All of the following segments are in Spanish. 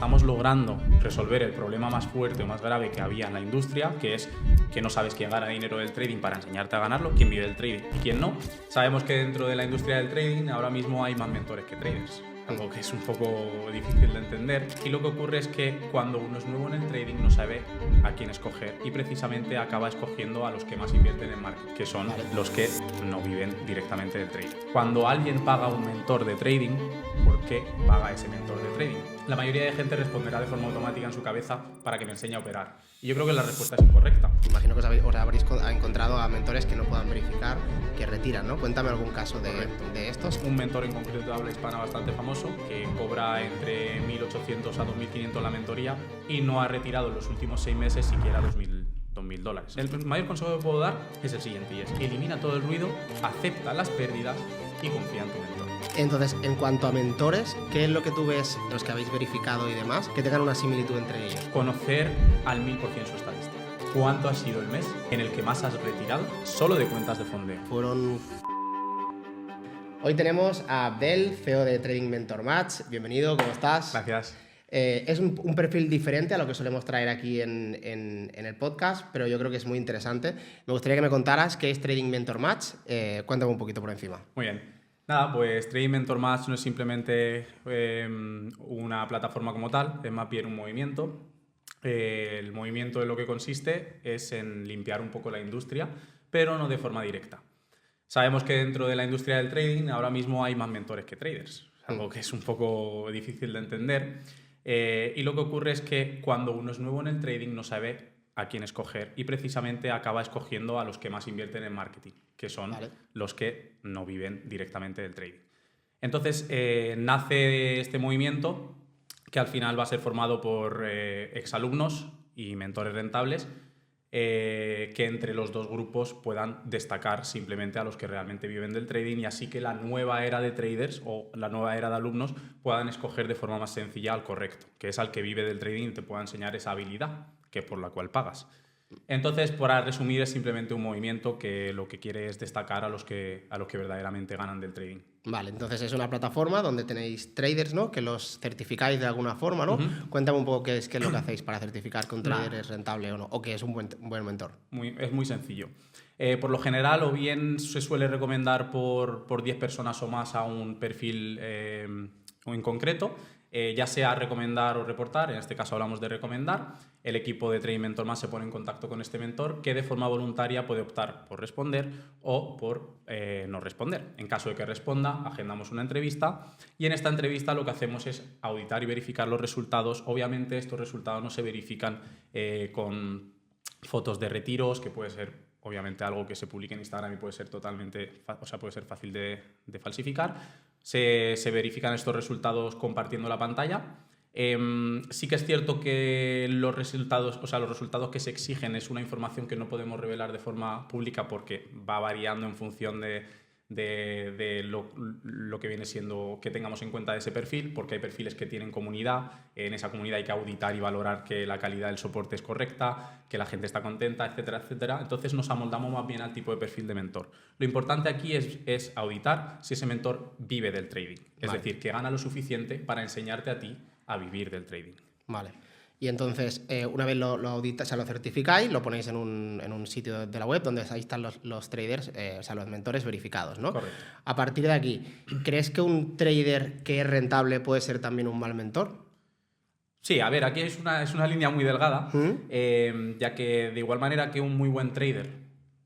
estamos logrando resolver el problema más fuerte o más grave que había en la industria, que es que no sabes quién gana dinero del trading para enseñarte a ganarlo, quién vive del trading y quién no. Sabemos que dentro de la industria del trading ahora mismo hay más mentores que traders, algo que es un poco difícil de entender, y lo que ocurre es que cuando uno es nuevo en el trading no sabe a quién escoger y precisamente acaba escogiendo a los que más invierten en marketing, que son los que no viven directamente del trading. Cuando alguien paga un mentor de trading, ¿por qué paga ese mentor de trading? La mayoría de gente responderá de forma automática en su cabeza para que me enseñe a operar, y yo creo que la respuesta es incorrecta. Imagino que os habréis encontrado a mentores que no puedan verificar, que retiran, ¿no? Cuéntame algún caso de estos. Un mentor en concreto de habla hispana bastante famoso que cobra entre 1.800 a 2.500 la mentoría y no ha retirado en los últimos 6 meses siquiera $2.000. El mayor consejo que puedo dar es el siguiente, y es que elimina todo el ruido, acepta las pérdidas y confía en tu mentor. Entonces, en cuanto a mentores, ¿qué es lo que tú ves, los que habéis verificado y demás, que tengan una similitud entre ellos? Conocer al 1000% su estadística. ¿Cuánto ha sido el mes en el que más has retirado solo de cuentas de fondeo? Hoy tenemos a Abdel, CEO de Trading Mentor Match. Bienvenido, ¿cómo estás? Gracias. Es un perfil diferente a lo que solemos traer aquí en el podcast, pero yo creo que es muy interesante. Me gustaría que me contaras qué es Trading Mentor Match. Cuéntame un poquito por encima. Muy bien. Nada, pues Trading Mentor Match no es simplemente una plataforma como tal, es más bien un movimiento. El movimiento en lo que consiste es en limpiar un poco la industria, pero no de forma directa. Sabemos que dentro de la industria del trading ahora mismo hay más mentores que traders, algo que es un poco difícil de entender. Y lo que ocurre es que cuando uno es nuevo en el trading no sabe a quién escoger y precisamente acaba escogiendo a los que más invierten en marketing, que son los que no viven directamente del trading. Entonces nace este movimiento que al final va a ser formado por exalumnos y mentores rentables que entre los dos grupos puedan destacar simplemente a los que realmente viven del trading, y así que la nueva era de traders o la nueva era de alumnos puedan escoger de forma más sencilla al correcto, que es al que vive del trading y te pueda enseñar esa habilidad que por la cual pagas. Entonces, para resumir, es simplemente un movimiento que lo que quiere es destacar a los que verdaderamente ganan del trading. Vale, entonces es una plataforma donde tenéis traders, ¿no? Que los certificáis de alguna forma, ¿no? Cuéntame un poco qué es lo que hacéis para certificar que un trader es rentable o no, o que es un buen mentor. Es muy sencillo. Por lo general, o bien se suele recomendar por 10 personas o más a un perfil en concreto, ya sea recomendar o reportar. En este caso hablamos de recomendar. El equipo de Trading Mentor Más se pone en contacto con este mentor, que de forma voluntaria puede optar por responder o por no responder. En caso de que responda, agendamos una entrevista, y en esta entrevista lo que hacemos es auditar y verificar los resultados. Obviamente estos resultados no se verifican con fotos de retiros, que puede ser obviamente algo que se publique en Instagram y puede ser puede ser fácil de falsificar. Se verifican estos resultados compartiendo la pantalla. Sí que es cierto que los resultados que se exigen es una información que no podemos revelar de forma pública porque va variando en función de lo que viene siendo que tengamos en cuenta de ese perfil, porque hay perfiles que tienen comunidad, en esa comunidad hay que auditar y valorar que la calidad del soporte es correcta, que la gente está contenta, etcétera, etcétera. Entonces nos amoldamos más bien al tipo de perfil de mentor. Lo importante aquí es auditar si ese mentor vive del trading, es decir, que gana lo suficiente para enseñarte a ti a vivir del trading. Vale. Y entonces, una vez lo auditáis, lo certificáis, lo ponéis en un sitio de la web donde ahí están los traders, los mentores verificados, ¿no? Correcto. A partir de aquí, ¿crees que un trader que es rentable puede ser también un mal mentor? Sí, a ver, aquí es una línea muy delgada, ya que de igual manera que un muy buen trader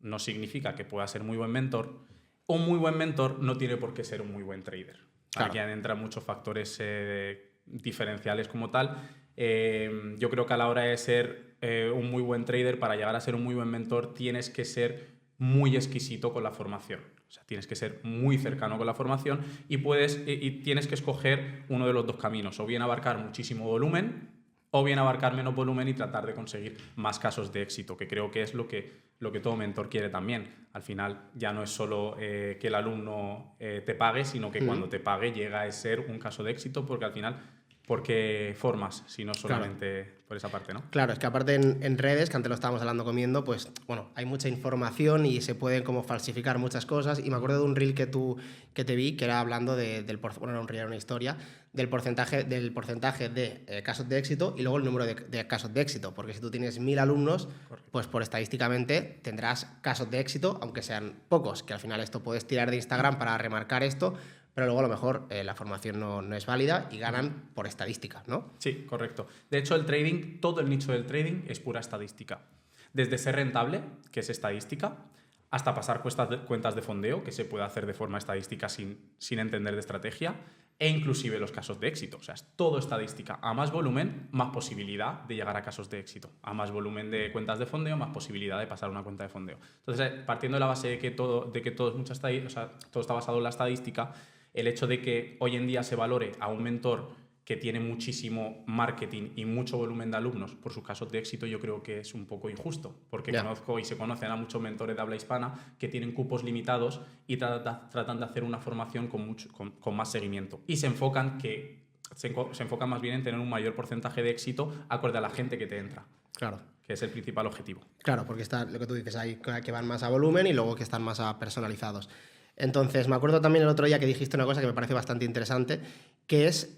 no significa que pueda ser muy buen mentor, un muy buen mentor no tiene por qué ser un muy buen trader. Claro. Aquí entran muchos factores diferenciales como tal. Yo creo que a la hora de ser un muy buen trader, para llegar a ser un muy buen mentor, tienes que ser muy exquisito con la formación. O sea, tienes que ser muy cercano con la formación y tienes que escoger uno de los dos caminos, o bien abarcar muchísimo volumen o bien abarcar menos volumen y tratar de conseguir más casos de éxito, que creo que es lo que todo mentor quiere también. Al final ya no es solo que el alumno te pague, sino que cuando te pague llega a ser un caso de éxito, porque al final porque formas, sino solamente por esa parte, ¿no? Claro, es que aparte en redes, que antes lo estábamos hablando comiendo, pues bueno, hay mucha información y se pueden como falsificar muchas cosas. Y me acuerdo de un reel que te vi, que era hablando del portfolio, era un reel, era una historia, del porcentaje de casos de éxito y luego el número de casos de éxito. Porque si tú tienes 1000 alumnos, Correcto. pues por estadísticamente tendrás casos de éxito, aunque sean pocos, que al final esto puedes tirar de Instagram para remarcar esto, pero luego a lo mejor la formación no es válida y ganan por estadística, ¿no? Sí, correcto. De hecho, el trading, todo el nicho del trading es pura estadística. Desde ser rentable, que es estadística, hasta pasar cuentas de fondeo, que se puede hacer de forma estadística sin entender de estrategia, e inclusive los casos de éxito. O sea, es todo estadística. A más volumen, más posibilidad de llegar a casos de éxito. A más volumen de cuentas de fondeo, más posibilidad de pasar una cuenta de fondeo. Entonces, partiendo de la base de que todo está basado en la estadística, el hecho de que hoy en día se valore a un mentor que tiene muchísimo marketing y mucho volumen de alumnos por sus casos de éxito, yo creo que es un poco injusto, porque conozco y se conocen a muchos mentores de habla hispana que tienen cupos limitados y tratan de hacer una formación con más seguimiento. Y se enfocan más bien en tener un mayor porcentaje de éxito acorde a la gente que te entra. Claro. Que es el principal objetivo. Claro, porque está lo que tú dices, hay que van más a volumen y luego que están más a personalizados. Entonces, me acuerdo también el otro día que dijiste una cosa que me parece bastante interesante, que es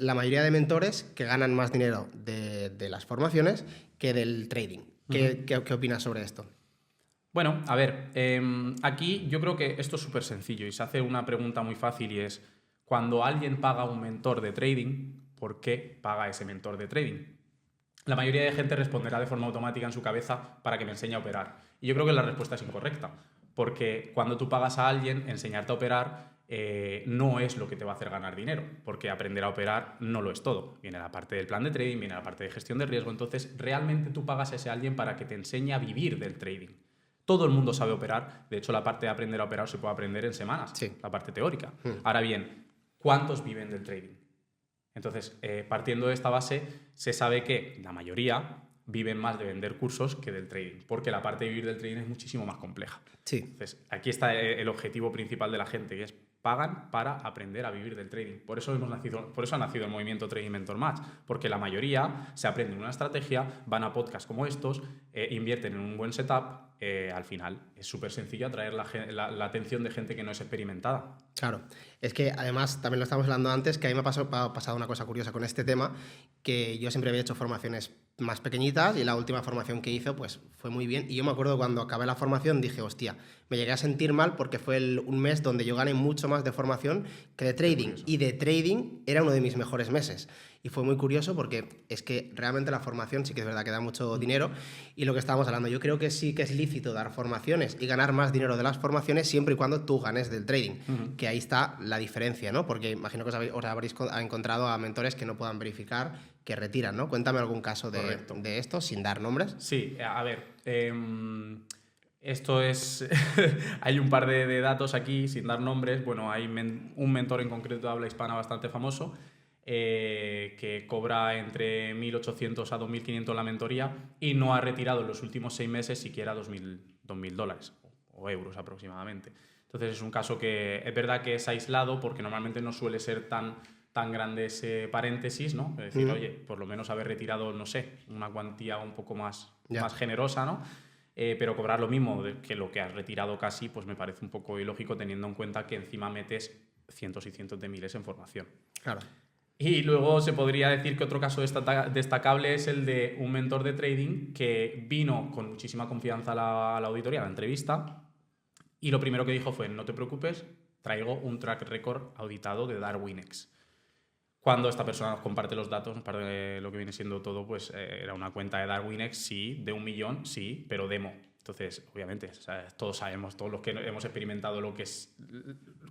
la mayoría de mentores que ganan más dinero de las formaciones que del trading. ¿Qué opinas sobre esto? Bueno, a ver, aquí yo creo que esto es súper sencillo y se hace una pregunta muy fácil y es, cuando alguien paga a un mentor de trading, ¿por qué paga ese mentor de trading? La mayoría de gente responderá de forma automática en su cabeza para que me enseñe a operar. Y yo creo que la respuesta es incorrecta. Porque cuando tú pagas a alguien, enseñarte a operar no es lo que te va a hacer ganar dinero, porque aprender a operar no lo es todo. Viene la parte del plan de trading, viene la parte de gestión de riesgo, entonces realmente tú pagas a ese alguien para que te enseñe a vivir del trading. Todo el mundo sabe operar, de hecho la parte de aprender a operar se puede aprender en semanas, la parte teórica. Ahora bien, ¿cuántos viven del trading? Entonces, partiendo de esta base, se sabe que la mayoría viven más de vender cursos que del trading, porque la parte de vivir del trading es muchísimo más compleja. Sí. Entonces, aquí está el objetivo principal de la gente, que es pagan para aprender a vivir del trading. Por eso ha nacido el movimiento Trading Mentor Match, porque la mayoría se aprenden una estrategia, van a podcasts como estos, invierten en un buen setup, al final es súper sencillo atraer la atención de gente que no es experimentada. Claro, es que además, también lo estábamos hablando antes, que a mí me ha pasado una cosa curiosa con este tema, que yo siempre había hecho formaciones más pequeñitas y la última formación que hizo pues fue muy bien, y yo me acuerdo cuando acabé la formación dije, hostia, me llegué a sentir mal porque fue un mes donde yo gané mucho más de formación que de trading, y de trading era uno de mis mejores meses. Y fue muy curioso porque es que realmente la formación sí que es verdad que da mucho dinero, y lo que estábamos hablando, yo creo que sí que es lícito dar formaciones y ganar más dinero de las formaciones siempre y cuando tú ganes del trading, que ahí está la diferencia, ¿no? Porque imagino que os habréis encontrado a mentores que no puedan verificar, que retiran, ¿no? Cuéntame algún caso de esto, sin dar nombres. Sí, a ver, esto es... hay un par de datos aquí, sin dar nombres. Bueno, hay un mentor en concreto de habla hispana bastante famoso, que cobra entre 1.800 a 2.500 la mentoría y no ha retirado en los últimos 6 meses siquiera $2.000 o euros aproximadamente. Entonces es un caso que es verdad que es aislado porque normalmente no suele ser tan grande ese paréntesis, ¿no? Es decir, oye, por lo menos haber retirado, no sé, una cuantía un poco más generosa, ¿no? Pero cobrar lo mismo que lo que has retirado casi, pues me parece un poco ilógico teniendo en cuenta que encima metes cientos y cientos de miles en formación. Claro. Y luego se podría decir que otro caso destacable es el de un mentor de trading que vino con muchísima confianza a la auditoría, a la entrevista, y lo primero que dijo fue, no te preocupes, traigo un track record auditado de Darwinex. Cuando esta persona nos comparte los datos, lo que viene siendo todo, pues era una cuenta de Darwinex, sí, de 1 millón, sí, pero demo. Entonces, obviamente, todos sabemos, todos los que hemos experimentado lo que es,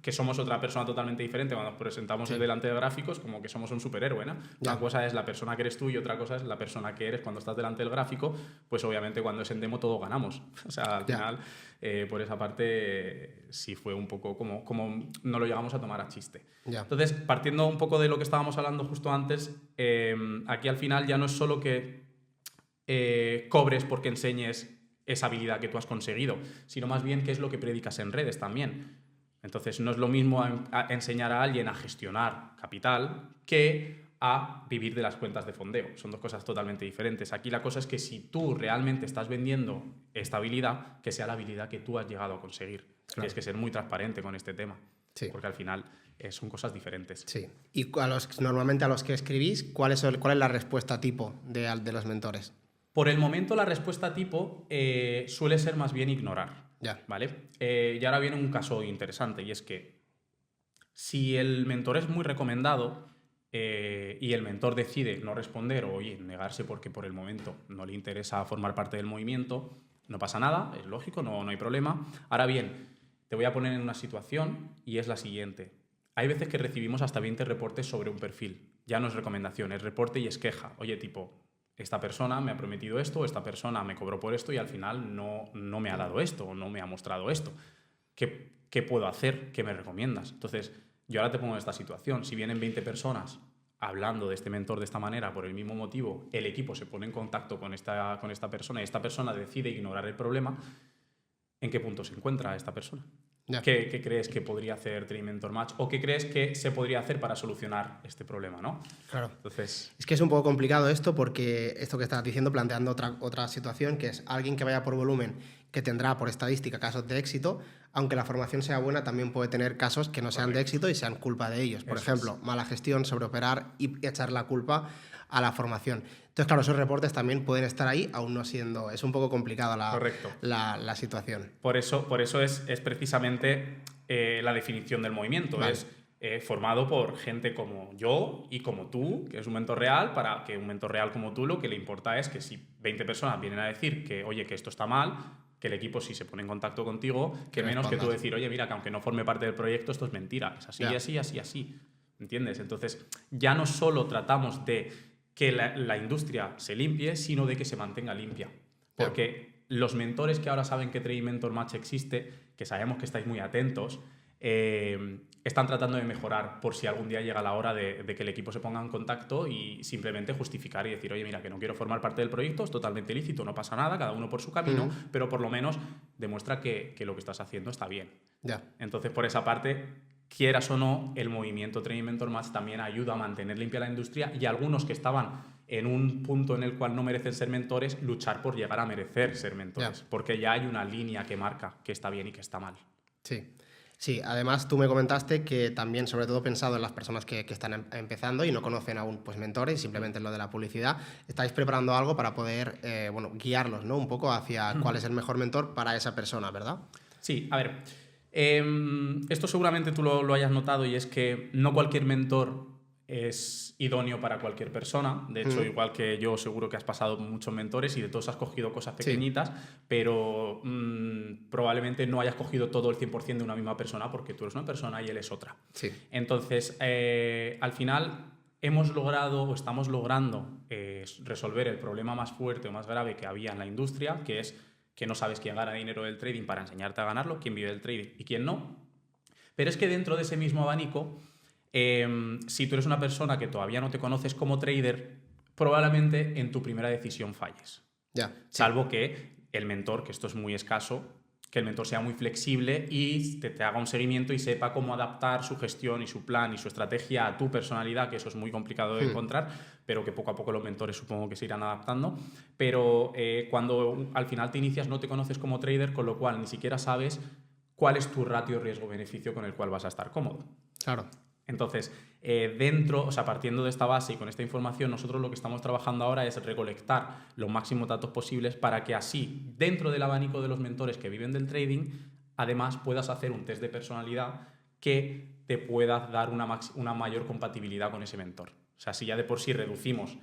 que somos otra persona totalmente diferente cuando nos presentamos delante de gráficos, como que somos un superhéroe, ¿no? Una cosa es la persona que eres tú y otra cosa es la persona que eres cuando estás delante del gráfico, pues obviamente cuando es en demo todos ganamos. O sea, al final, por esa parte, sí fue un poco como no lo llegamos a tomar a chiste. Entonces, partiendo un poco de lo que estábamos hablando justo antes, aquí al final ya no es solo que cobres porque enseñes esa habilidad que tú has conseguido, sino más bien qué es lo que predicas en redes también. Entonces, no es lo mismo enseñar a alguien a gestionar capital que a vivir de las cuentas de fondeo. Son dos cosas totalmente diferentes. Aquí la cosa es que si tú realmente estás vendiendo esta habilidad, que sea la habilidad que tú has llegado a conseguir. Claro. Tienes que ser muy transparente con este tema. Sí. Porque al final son cosas diferentes. Sí. Y normalmente a los que escribís, ¿cuál es la respuesta tipo de los mentores? Por el momento la respuesta tipo suele ser más bien ignorar. Ya. ¿Vale? Y ahora viene un caso interesante, y es que si el mentor es muy recomendado y el mentor decide no responder o oye, negarse porque por el momento no le interesa formar parte del movimiento, no pasa nada, es lógico, no hay problema. Ahora bien, te voy a poner en una situación y es la siguiente. Hay veces que recibimos hasta 20 reportes sobre un perfil. Ya no es recomendación, es reporte y es queja. Oye, tipo, esta persona me ha prometido esto, esta persona me cobró por esto y al final no me ha dado esto o no me ha mostrado esto. ¿Qué puedo hacer? ¿Qué me recomiendas? Entonces, yo ahora te pongo en esta situación. Si vienen 20 personas hablando de este mentor de esta manera por el mismo motivo, el equipo se pone en contacto con esta persona y esta persona decide ignorar el problema, ¿en qué punto se encuentra esta persona? Ya. ¿Qué crees que podría hacer Training Mentor Match? ¿O qué crees que se podría hacer para solucionar este problema, ¿no? Claro. Entonces, es que es un poco complicado esto porque esto que estás diciendo, planteando otra situación, que es alguien que vaya por volumen, que tendrá por estadística casos de éxito, aunque la formación sea buena, también puede tener casos que no sean de éxito y sean culpa de ellos. Por ejemplo, mala gestión, sobreoperar y echar la culpa a la formación. Entonces, claro, esos reportes también pueden estar ahí, aún no siendo... Es un poco complicada la situación. Por eso es precisamente la definición del movimiento. Vale. Es formado por gente como yo y como tú, que es un mentor real, para que un mentor real como tú lo que le importa es que si 20 personas vienen a decir que, oye, que esto está mal, que el equipo sí se pone en contacto contigo, que menos que tú decir, oye, mira, que aunque no forme parte del proyecto, esto es mentira. Es así, Ya. así. ¿Entiendes? Entonces, ya no solo tratamos de que la industria se limpie, sino de que se mantenga limpia. Porque los mentores que ahora saben que Training Mentor Match existe, que sabemos que estáis muy atentos, están tratando de mejorar por si algún día llega la hora de que el equipo se ponga en contacto y simplemente justificar y decir, oye, mira, que no quiero formar parte del proyecto, es totalmente lícito, no pasa nada, cada uno por su camino, pero por lo menos demuestra que lo que estás haciendo está bien. Ya. Entonces, por esa parte, quieras o no, el movimiento Training Mentor Match también ayuda a mantener limpia la industria y algunos que estaban en un punto en el cual no merecen ser mentores, luchar por llegar a merecer ser mentores, porque ya hay una línea que marca que está bien y que está mal. Sí, además tú me comentaste que también, sobre todo pensado en las personas que están empezando y no conocen aún pues, mentores, simplemente en lo de la publicidad, estáis preparando algo para poder guiarlos, ¿no? Un poco hacia cuál es el mejor mentor para esa persona, ¿verdad? Sí, a ver, esto seguramente tú lo hayas notado y es que no cualquier mentor es idóneo para cualquier persona. De hecho, igual que yo, seguro que has pasado muchos mentores y de todos has cogido cosas pequeñitas, pero probablemente no hayas cogido todo el 100% de una misma persona porque tú eres una persona y él es otra. Sí. Entonces, al final hemos logrado o estamos logrando resolver el problema más fuerte o más grave que había en la industria, que es que no sabes quién gana dinero del trading para enseñarte a ganarlo, quién vive del trading y quién no. Pero es que dentro de ese mismo abanico, si tú eres una persona que todavía no te conoces como trader, probablemente en tu primera decisión falles. Salvo que el mentor, que esto es muy escaso, que el mentor sea muy flexible y te haga un seguimiento y sepa cómo adaptar su gestión y su plan y su estrategia a tu personalidad, que eso es muy complicado de encontrar, pero que poco a poco los mentores supongo que se irán adaptando. Pero cuando al final te inicias no te conoces como trader, con lo cual ni siquiera sabes cuál es tu ratio riesgo-beneficio con el cual vas a estar cómodo. Claro. Entonces, partiendo de esta base y con esta información, nosotros lo que estamos trabajando ahora es recolectar los máximos datos posibles para que así, dentro del abanico de los mentores que viven del trading, además puedas hacer un test de personalidad que te pueda dar una mayor compatibilidad con ese mentor. O sea, si ya de por sí reducimos,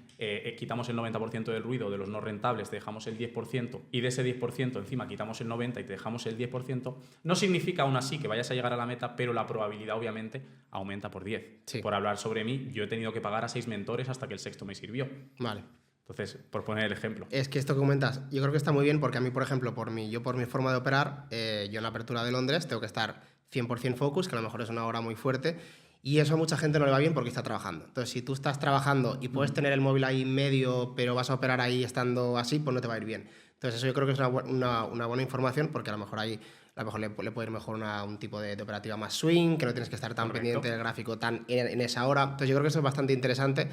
quitamos el 90% del ruido de los no rentables, te dejamos el 10%, y de ese 10% encima quitamos el 90% y te dejamos el 10%, no significa aún así que vayas a llegar a la meta, pero la probabilidad obviamente aumenta por 10. Sí. Por hablar sobre mí, yo he tenido que pagar a 6 mentores hasta que el sexto me sirvió. Vale. Entonces, por poner el ejemplo. Es que esto que comentas, yo creo que está muy bien porque a mí, por ejemplo, por mi forma de operar, yo en la apertura de Londres tengo que estar 100% focus, que a lo mejor es una hora muy fuerte, y eso a mucha gente no le va bien porque está trabajando. Entonces, si tú estás trabajando y puedes tener el móvil ahí medio, pero vas a operar ahí estando así, pues no te va a ir bien. Entonces, eso yo creo que es una buena información porque a lo mejor hay a lo mejor le puede ir mejor un tipo de operativa más swing, que no tienes que estar tan pendiente del gráfico tan en esa hora. Entonces yo creo que eso es bastante interesante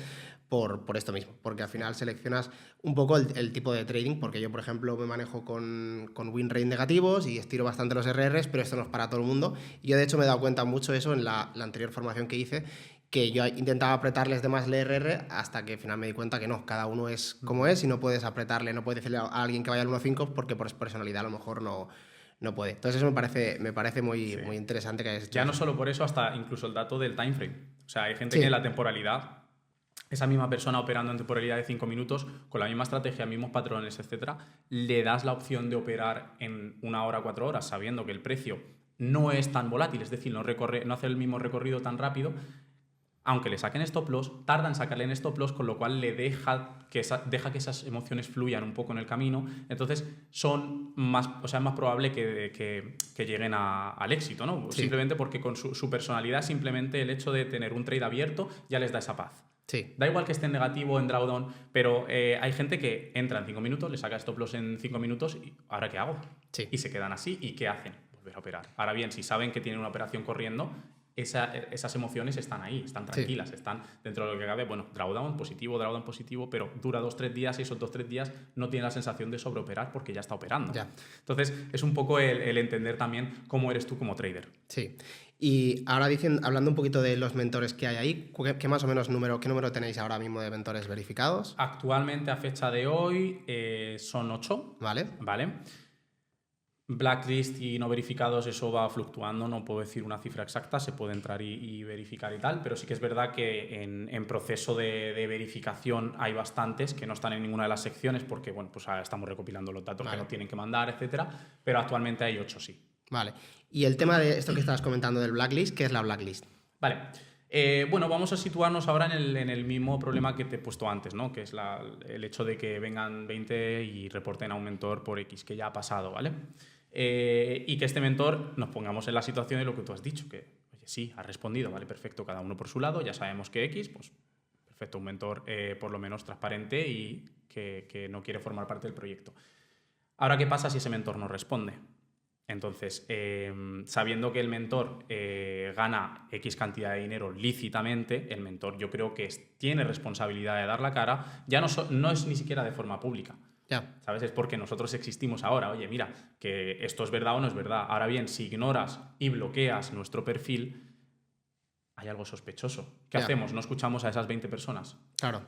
por esto mismo, porque al final seleccionas un poco el tipo de trading, porque yo, por ejemplo, me manejo con win rate negativos y estiro bastante los RRs, pero esto no es para todo el mundo. Y yo, de hecho, me he dado cuenta mucho de eso en la anterior formación que hice, que yo intentaba apretarles de más el RR hasta que al final me di cuenta que no, cada uno es como es y no puedes apretarle, no puedes decirle a alguien que vaya al 1.5 porque por personalidad a lo mejor no puede. Entonces eso me parece muy interesante que hayas hecho. Ya no solo por eso, hasta incluso el dato del time frame. O sea, hay gente Sí. que la temporalidad, esa misma persona operando en temporalidad de 5 minutos, con la misma estrategia, mismos patrones, etcétera, le das la opción de operar en 1 hora, 4 horas, sabiendo que el precio no es tan volátil, es decir, no hace el mismo recorrido tan rápido. Aunque le saquen stop loss, tarda en sacarle en stop loss, con lo cual le deja que esas emociones fluyan un poco en el camino. Entonces son más, o sea, es más probable que lleguen al éxito, ¿no? Sí. Simplemente porque con su personalidad, simplemente el hecho de tener un trade abierto ya les da esa paz. Sí. Da igual que esté en negativo o en drawdown, pero hay gente que entra en 5 minutos, le saca stop loss en 5 minutos y ¿ahora qué hago? Sí. Y se quedan así. ¿Y qué hacen? Volver a operar. Ahora bien, si saben que tienen una operación corriendo, esas emociones están ahí, están tranquilas, están dentro de lo que cabe. Bueno, drawdown positivo, pero dura 2-3 días y esos 2-3 días no tiene la sensación de sobreoperar porque ya está operando. Ya. Entonces, es un poco el entender también cómo eres tú como trader. Sí. Y ahora hablando un poquito de los mentores que hay ahí, ¿qué más o menos qué número tenéis ahora mismo de mentores verificados? Actualmente, a fecha de hoy, son 8. Vale. Blacklist y no verificados, eso va fluctuando, no puedo decir una cifra exacta, se puede entrar y verificar y tal, pero sí que es verdad que en proceso de verificación hay bastantes que no están en ninguna de las secciones porque, bueno, pues estamos recopilando los datos que nos tienen que mandar, etcétera, pero actualmente hay 8, sí. Vale. Y el tema de esto que estabas comentando del blacklist, ¿qué es la blacklist? Vale. Bueno, vamos a situarnos ahora en el mismo problema que te he puesto antes, ¿no? Que es el hecho de que vengan 20 y reporten a un mentor por X, que ya ha pasado, ¿vale? Y que este mentor nos pongamos en la situación de lo que tú has dicho, que, oye, sí, ha respondido, vale, perfecto, cada uno por su lado, ya sabemos que X, pues perfecto, un mentor por lo menos transparente y que no quiere formar parte del proyecto. Ahora, ¿qué pasa si ese mentor no responde? Entonces, sabiendo que el mentor gana X cantidad de dinero lícitamente, el mentor yo creo que tiene responsabilidad de dar la cara, ya no es ni siquiera de forma pública. Ya. ¿Sabes? Es porque nosotros existimos ahora. Oye, mira, que esto es verdad o no es verdad. Ahora bien, si ignoras y bloqueas nuestro perfil, hay algo sospechoso. ¿Qué hacemos? ¿No escuchamos a esas 20 personas? Claro.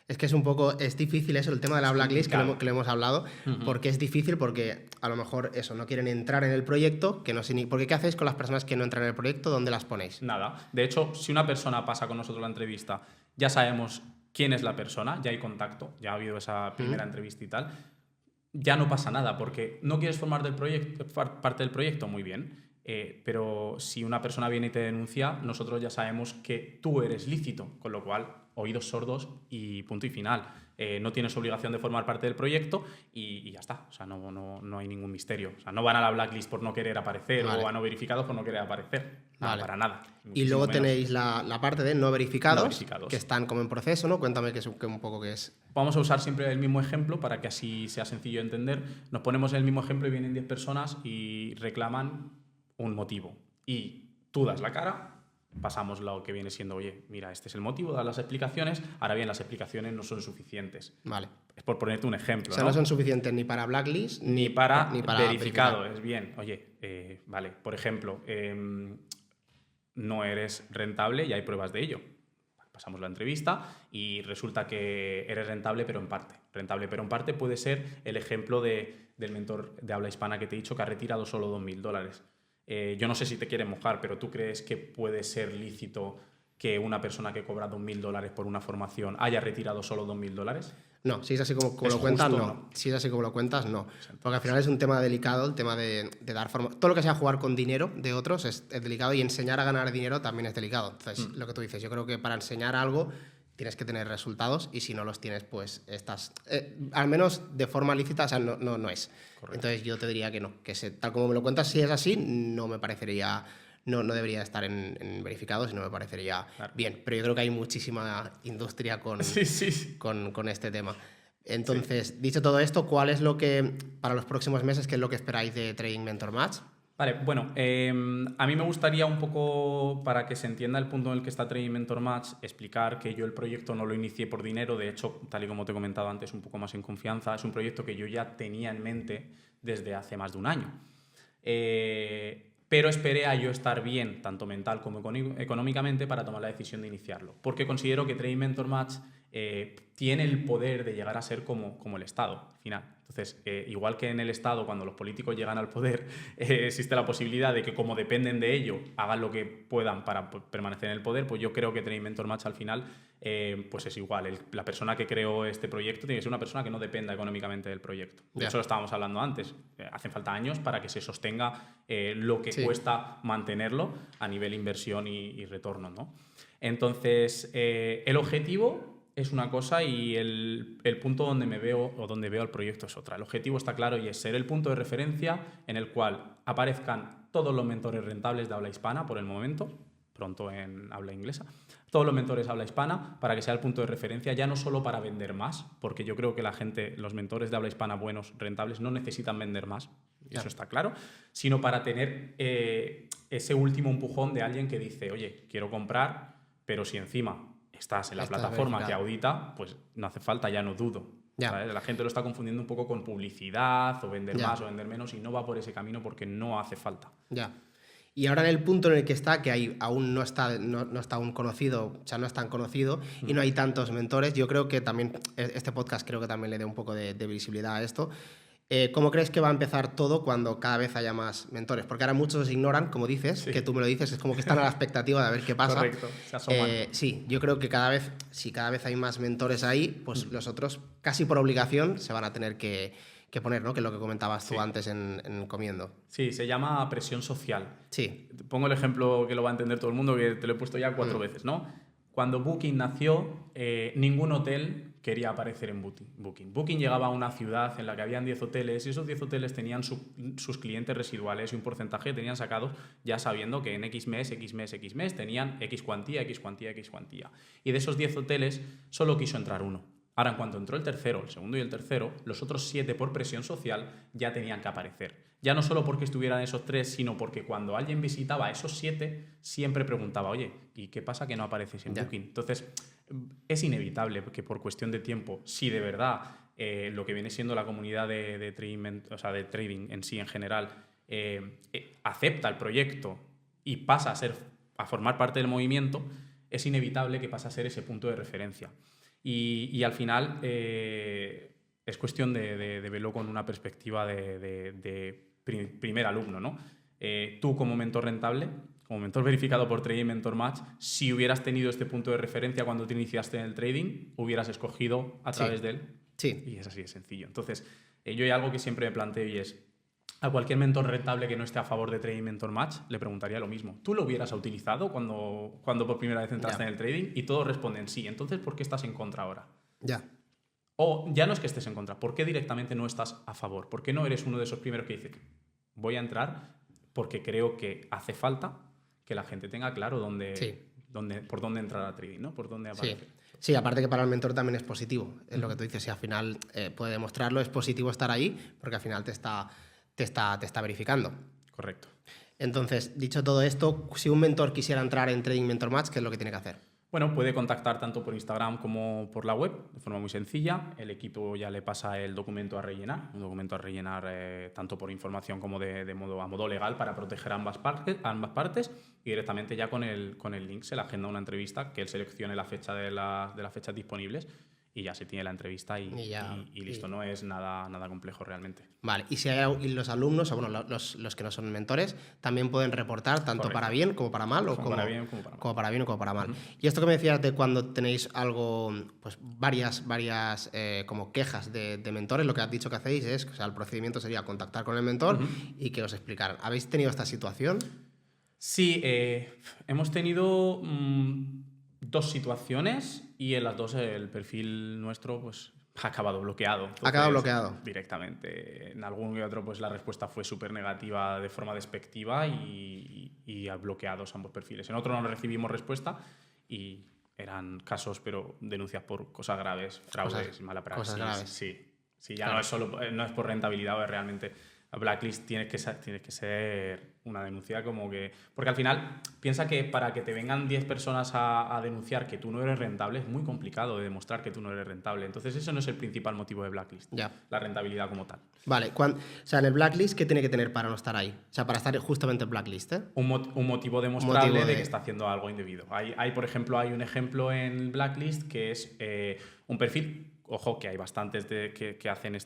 Es que es difícil eso, el tema de la blacklist, que lo hemos hablado, porque es difícil porque a lo mejor eso, no quieren entrar en el proyecto, porque ¿qué hacéis con las personas que no entran en el proyecto? ¿Dónde las ponéis? Nada. De hecho, si una persona pasa con nosotros la entrevista, ya sabemos quién es la persona, ya hay contacto, ya ha habido esa primera entrevista y tal, ya no pasa nada, porque no quieres formar parte del proyecto, muy bien, pero si una persona viene y te denuncia, nosotros ya sabemos que tú eres lícito, con lo cual, oídos sordos y punto y final. No tienes obligación de formar parte del proyecto y ya está. O sea, no hay ningún misterio. O sea, no van a la blacklist por no querer aparecer o a no verificados por no querer aparecer. Nada, para nada. Y luego tenéis la parte de no verificados, verificados, que están como en proceso, ¿no? Cuéntame un poco qué es. Vamos a usar siempre el mismo ejemplo para que así sea sencillo de entender. Nos ponemos en el mismo ejemplo y vienen 10 personas y reclaman un motivo. Y tú das la cara, pasamos lo que viene siendo, oye, mira, este es el motivo, das las explicaciones. Ahora bien, las explicaciones no son suficientes. Vale. Es por ponerte un ejemplo. O sea, no son suficientes ni para blacklist ni para verificado. verificar. Es bien, oye, vale, por ejemplo, no eres rentable y hay pruebas de ello. Pasamos la entrevista y resulta que eres rentable, pero en parte. Rentable, pero en parte puede ser el ejemplo del mentor de habla hispana que te he dicho que ha retirado solo $2.000. Yo no sé si te quieres mojar, pero ¿tú crees que puede ser lícito que una persona que cobra $2.000 por una formación haya retirado solo $2.000? No, si es así como lo cuentas, no. Si es así como lo cuentas, no. Porque al final es un tema delicado, el tema de dar forma. Todo lo que sea jugar con dinero de otros es delicado y enseñar a ganar dinero también es delicado. Entonces, lo que tú dices, yo creo que para enseñar algo tienes que tener resultados y si no los tienes, pues estás, al menos de forma lícita, o sea, no es. Correcto. Entonces yo te diría que no, que tal como me lo cuentas, si es así, no me parecería, no debería estar en verificados y no me parecería bien. Pero yo creo que hay muchísima industria con este tema. Entonces, dicho todo esto, ¿cuál es lo que, para los próximos meses, qué es lo que esperáis de Trading Mentor Match? Vale, bueno, a mí me gustaría un poco, para que se entienda el punto en el que está Trading Mentor Match, explicar que yo el proyecto no lo inicié por dinero. De hecho, tal y como te he comentado antes, un poco más en confianza, es un proyecto que yo ya tenía en mente desde hace más de un año. Pero esperé a yo estar bien, tanto mental como económicamente, para tomar la decisión de iniciarlo. Porque considero que Trading Mentor Match tiene el poder de llegar a ser como el Estado, al final. Entonces, igual que en el Estado, cuando los políticos llegan al poder, existe la posibilidad de que, como dependen de ello, hagan lo que puedan para permanecer en el poder, pues yo creo que Trading Mentor Match al final pues es igual. La persona que creó este proyecto tiene que ser una persona que no dependa económicamente del proyecto. De eso lo estábamos hablando antes. Hacen falta años para que se sostenga lo que cuesta mantenerlo a nivel inversión y retorno, ¿no? Entonces, el objetivo es una cosa y el punto donde me veo o donde veo el proyecto es otra. El objetivo está claro y es ser el punto de referencia en el cual aparezcan todos los mentores rentables de habla hispana por el momento, pronto en habla inglesa, todos los mentores habla hispana, para que sea el punto de referencia, ya no solo para vender más, porque yo creo que la gente, los mentores de habla hispana buenos, rentables, no necesitan vender más, eso está claro, sino para tener ese último empujón de alguien que dice, oye, quiero comprar, pero si encima estás en la plataforma que audita, pues no hace falta, ya no dudo. ¿Sabes? La gente lo está confundiendo un poco con publicidad o vender más o vender menos y no va por ese camino porque no hace falta. Ya. Y ahora en el punto en el que está, que aún no está aún conocido, o sea, no es tan conocido y no hay tantos mentores, yo creo que también, este podcast creo que también le dé un poco de visibilidad a esto. ¿Cómo crees que va a empezar todo cuando cada vez haya más mentores? Porque ahora muchos ignoran, como dices, que tú me lo dices, es como que están a la expectativa de ver qué pasa. Correcto, se asoman. Sí, yo creo que si cada vez hay más mentores ahí, pues los otros, casi por obligación, se van a tener que poner, ¿no? Que es lo que comentabas tú antes en Comiendo. Sí, se llama presión social. Sí. Pongo el ejemplo que lo va a entender todo el mundo, que te lo he puesto ya 4 veces, ¿no? Cuando Booking nació, ningún hotel quería aparecer en Booking. Booking llegaba a una ciudad en la que habían 10 hoteles y esos 10 hoteles tenían sus clientes residuales y un porcentaje tenían sacados ya sabiendo que en X mes tenían X cuantía. Y de esos 10 hoteles solo quiso entrar uno. Ahora, en cuanto entró el tercero, el segundo y el tercero, los otros 7 por presión social ya tenían que aparecer. Ya no solo porque estuvieran esos 3, sino porque cuando alguien visitaba a esos 7, siempre preguntaba, oye, ¿y qué pasa que no apareces en Booking? Entonces, es inevitable que por cuestión de tiempo, si de verdad lo que viene siendo la comunidad de trading en sí en general acepta el proyecto y pasa a formar parte del movimiento, es inevitable que pase a ser ese punto de referencia. Y al final es cuestión de verlo con una perspectiva de primer alumno, ¿no? Tú como mentor rentable, como mentor verificado por Trading Mentor Match, si hubieras tenido este punto de referencia cuando te iniciaste en el trading, hubieras escogido a través de él. Sí. Y es así de sencillo. Entonces, yo hay algo que siempre me planteo y es, a cualquier mentor rentable que no esté a favor de Trading Mentor Match, le preguntaría lo mismo. ¿Tú lo hubieras utilizado cuando por primera vez entraste en el trading? Y todos responden sí. Entonces, ¿por qué estás en contra ahora? Ya. O ya no es que estés en contra, ¿por qué directamente no estás a favor? ¿Por qué no eres uno de esos primeros que dice, voy a entrar porque creo que hace falta que la gente tenga claro por dónde entrar a trading, ¿no? Por dónde aparecer. Sí, aparte que para el mentor también es positivo. Es lo que tú dices, si al final puede demostrarlo, es positivo estar ahí porque al final te está verificando. Correcto. Entonces, dicho todo esto, si un mentor quisiera entrar en Trading Mentor Match, ¿qué es lo que tiene que hacer? Bueno, puede contactar tanto por Instagram como por la web, de forma muy sencilla. El equipo ya le pasa el documento a rellenar, tanto por información como a modo legal para proteger ambas partes y directamente ya con el link se le agenda una entrevista, que él seleccione la fecha de las fechas disponibles y ya se tiene la entrevista y listo. No es nada complejo realmente. Vale, y los alumnos, o bueno, los que no son mentores, también pueden reportar tanto para bien como para mal, como para bien como para mal. Como para bien o como para mal. Y esto que me decías de cuando tenéis algo, pues varias como quejas de mentores, lo que has dicho que hacéis es, o sea, el procedimiento sería contactar con el mentor y que os explicaran. ¿Habéis tenido esta situación? Sí, hemos tenido 2 situaciones y en las 2 el perfil nuestro pues ha acabado bloqueado. ¿Ha acabado bloqueado? Directamente. En algún y otro pues la respuesta fue súper negativa de forma despectiva y ha bloqueado ambos perfiles. En otro no recibimos respuesta y eran casos, pero denuncias por cosas graves, fraudes, mala praxis. Cosas graves. Sí, ya claro. No es por rentabilidad, es realmente La blacklist tiene que ser una denuncia como que... Porque al final, piensa que para que te vengan 10 personas a denunciar que tú no eres rentable, es muy complicado de demostrar que tú no eres rentable. Entonces, eso no es el principal motivo de blacklist, la rentabilidad como tal. Vale, o sea, en el blacklist, ¿qué tiene que tener para no estar ahí? O sea, para estar justamente en blacklist, ¿eh? Un motivo demostrable de que está haciendo algo indebido. Por ejemplo, hay un ejemplo en blacklist que es un perfil. Ojo, que hay bastantes que hacen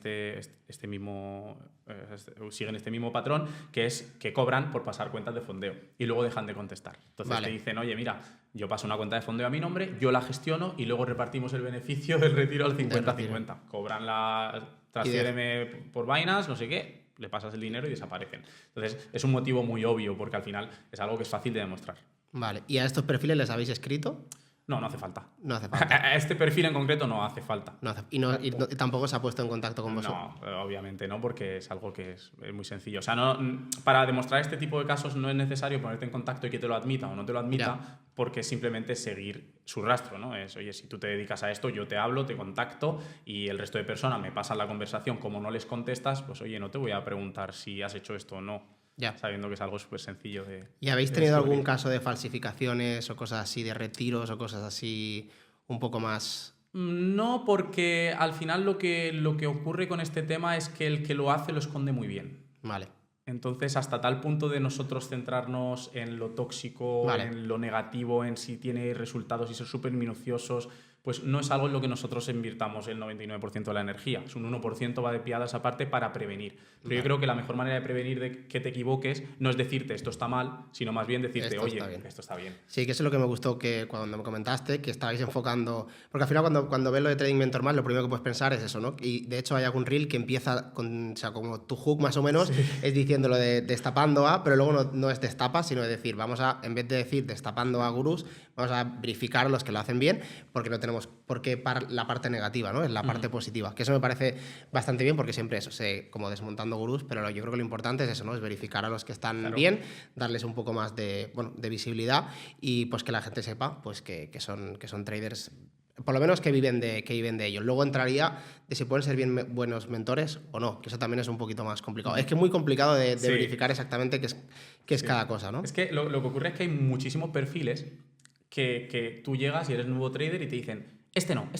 siguen este mismo patrón, que es que cobran por pasar cuentas de fondeo y luego dejan de contestar. Entonces te dicen, oye, mira, yo paso una cuenta de fondeo a mi nombre, yo la gestiono y luego repartimos el beneficio del retiro al 50-50. Cobran transfiéreme por Binance, no sé qué, le pasas el dinero y desaparecen. Entonces es un motivo muy obvio porque al final es algo que es fácil de demostrar. Vale, ¿y a estos perfiles les habéis escrito? No, no hace falta. No hace falta. A este perfil en concreto no hace falta. Y tampoco se ha puesto en contacto con vosotros. No, obviamente no, porque es algo que es muy sencillo. O sea, para demostrar este tipo de casos no es necesario ponerte en contacto y que te lo admita o no te lo admita, porque es simplemente seguir su rastro, ¿no? Es, oye, si tú te dedicas a esto, yo te hablo, te contacto y el resto de personas me pasan la conversación. Como no les contestas, pues oye, no te voy a preguntar si has hecho esto o no. Sabiendo que es algo súper sencillo de... ¿Y habéis tenido algún caso de falsificaciones o cosas así, de retiros o cosas así un poco más...? No, porque al final lo que ocurre con este tema es que el que lo hace lo esconde muy bien. Vale. Entonces, hasta tal punto de nosotros centrarnos en lo tóxico, en lo negativo, en si tiene resultados y ser súper minuciosos, pues no es algo en lo que nosotros invirtamos el 99% de la energía. Es un 1% va de piada esa parte para prevenir. Pero yo creo que la mejor manera de prevenir de que te equivoques no es decirte esto está mal, sino más bien decirte, oye, esto está bien. Sí, que eso es lo que me gustó que cuando me comentaste, que estabais enfocando... Porque al final cuando ves lo de Trading Mentor Más, lo primero que puedes pensar es eso, ¿no? Y de hecho hay algún reel que empieza con, o sea, como tu hook más o menos, es diciendo lo de destapando a, pero luego no es destapa, sino es decir, vamos a, en vez de decir destapando a gurús, vamos a verificar a los que lo hacen bien, porque no tenemos por qué la parte negativa, ¿no? Es la parte positiva. Que eso me parece bastante bien, porque siempre eso, como desmontando gurús, pero yo creo que lo importante es eso, ¿no? Es verificar a los que están bien, darles un poco más de visibilidad y pues que la gente sepa pues que son traders, por lo menos que viven de ellos. Luego entraría de si pueden ser bien buenos mentores o no, que eso también es un poquito más complicado. Es que es muy complicado de verificar exactamente qué es cada cosa, ¿no? Es que lo que ocurre es que hay muchísimos perfiles que tú llegas y eres nuevo trader y te dicen este no,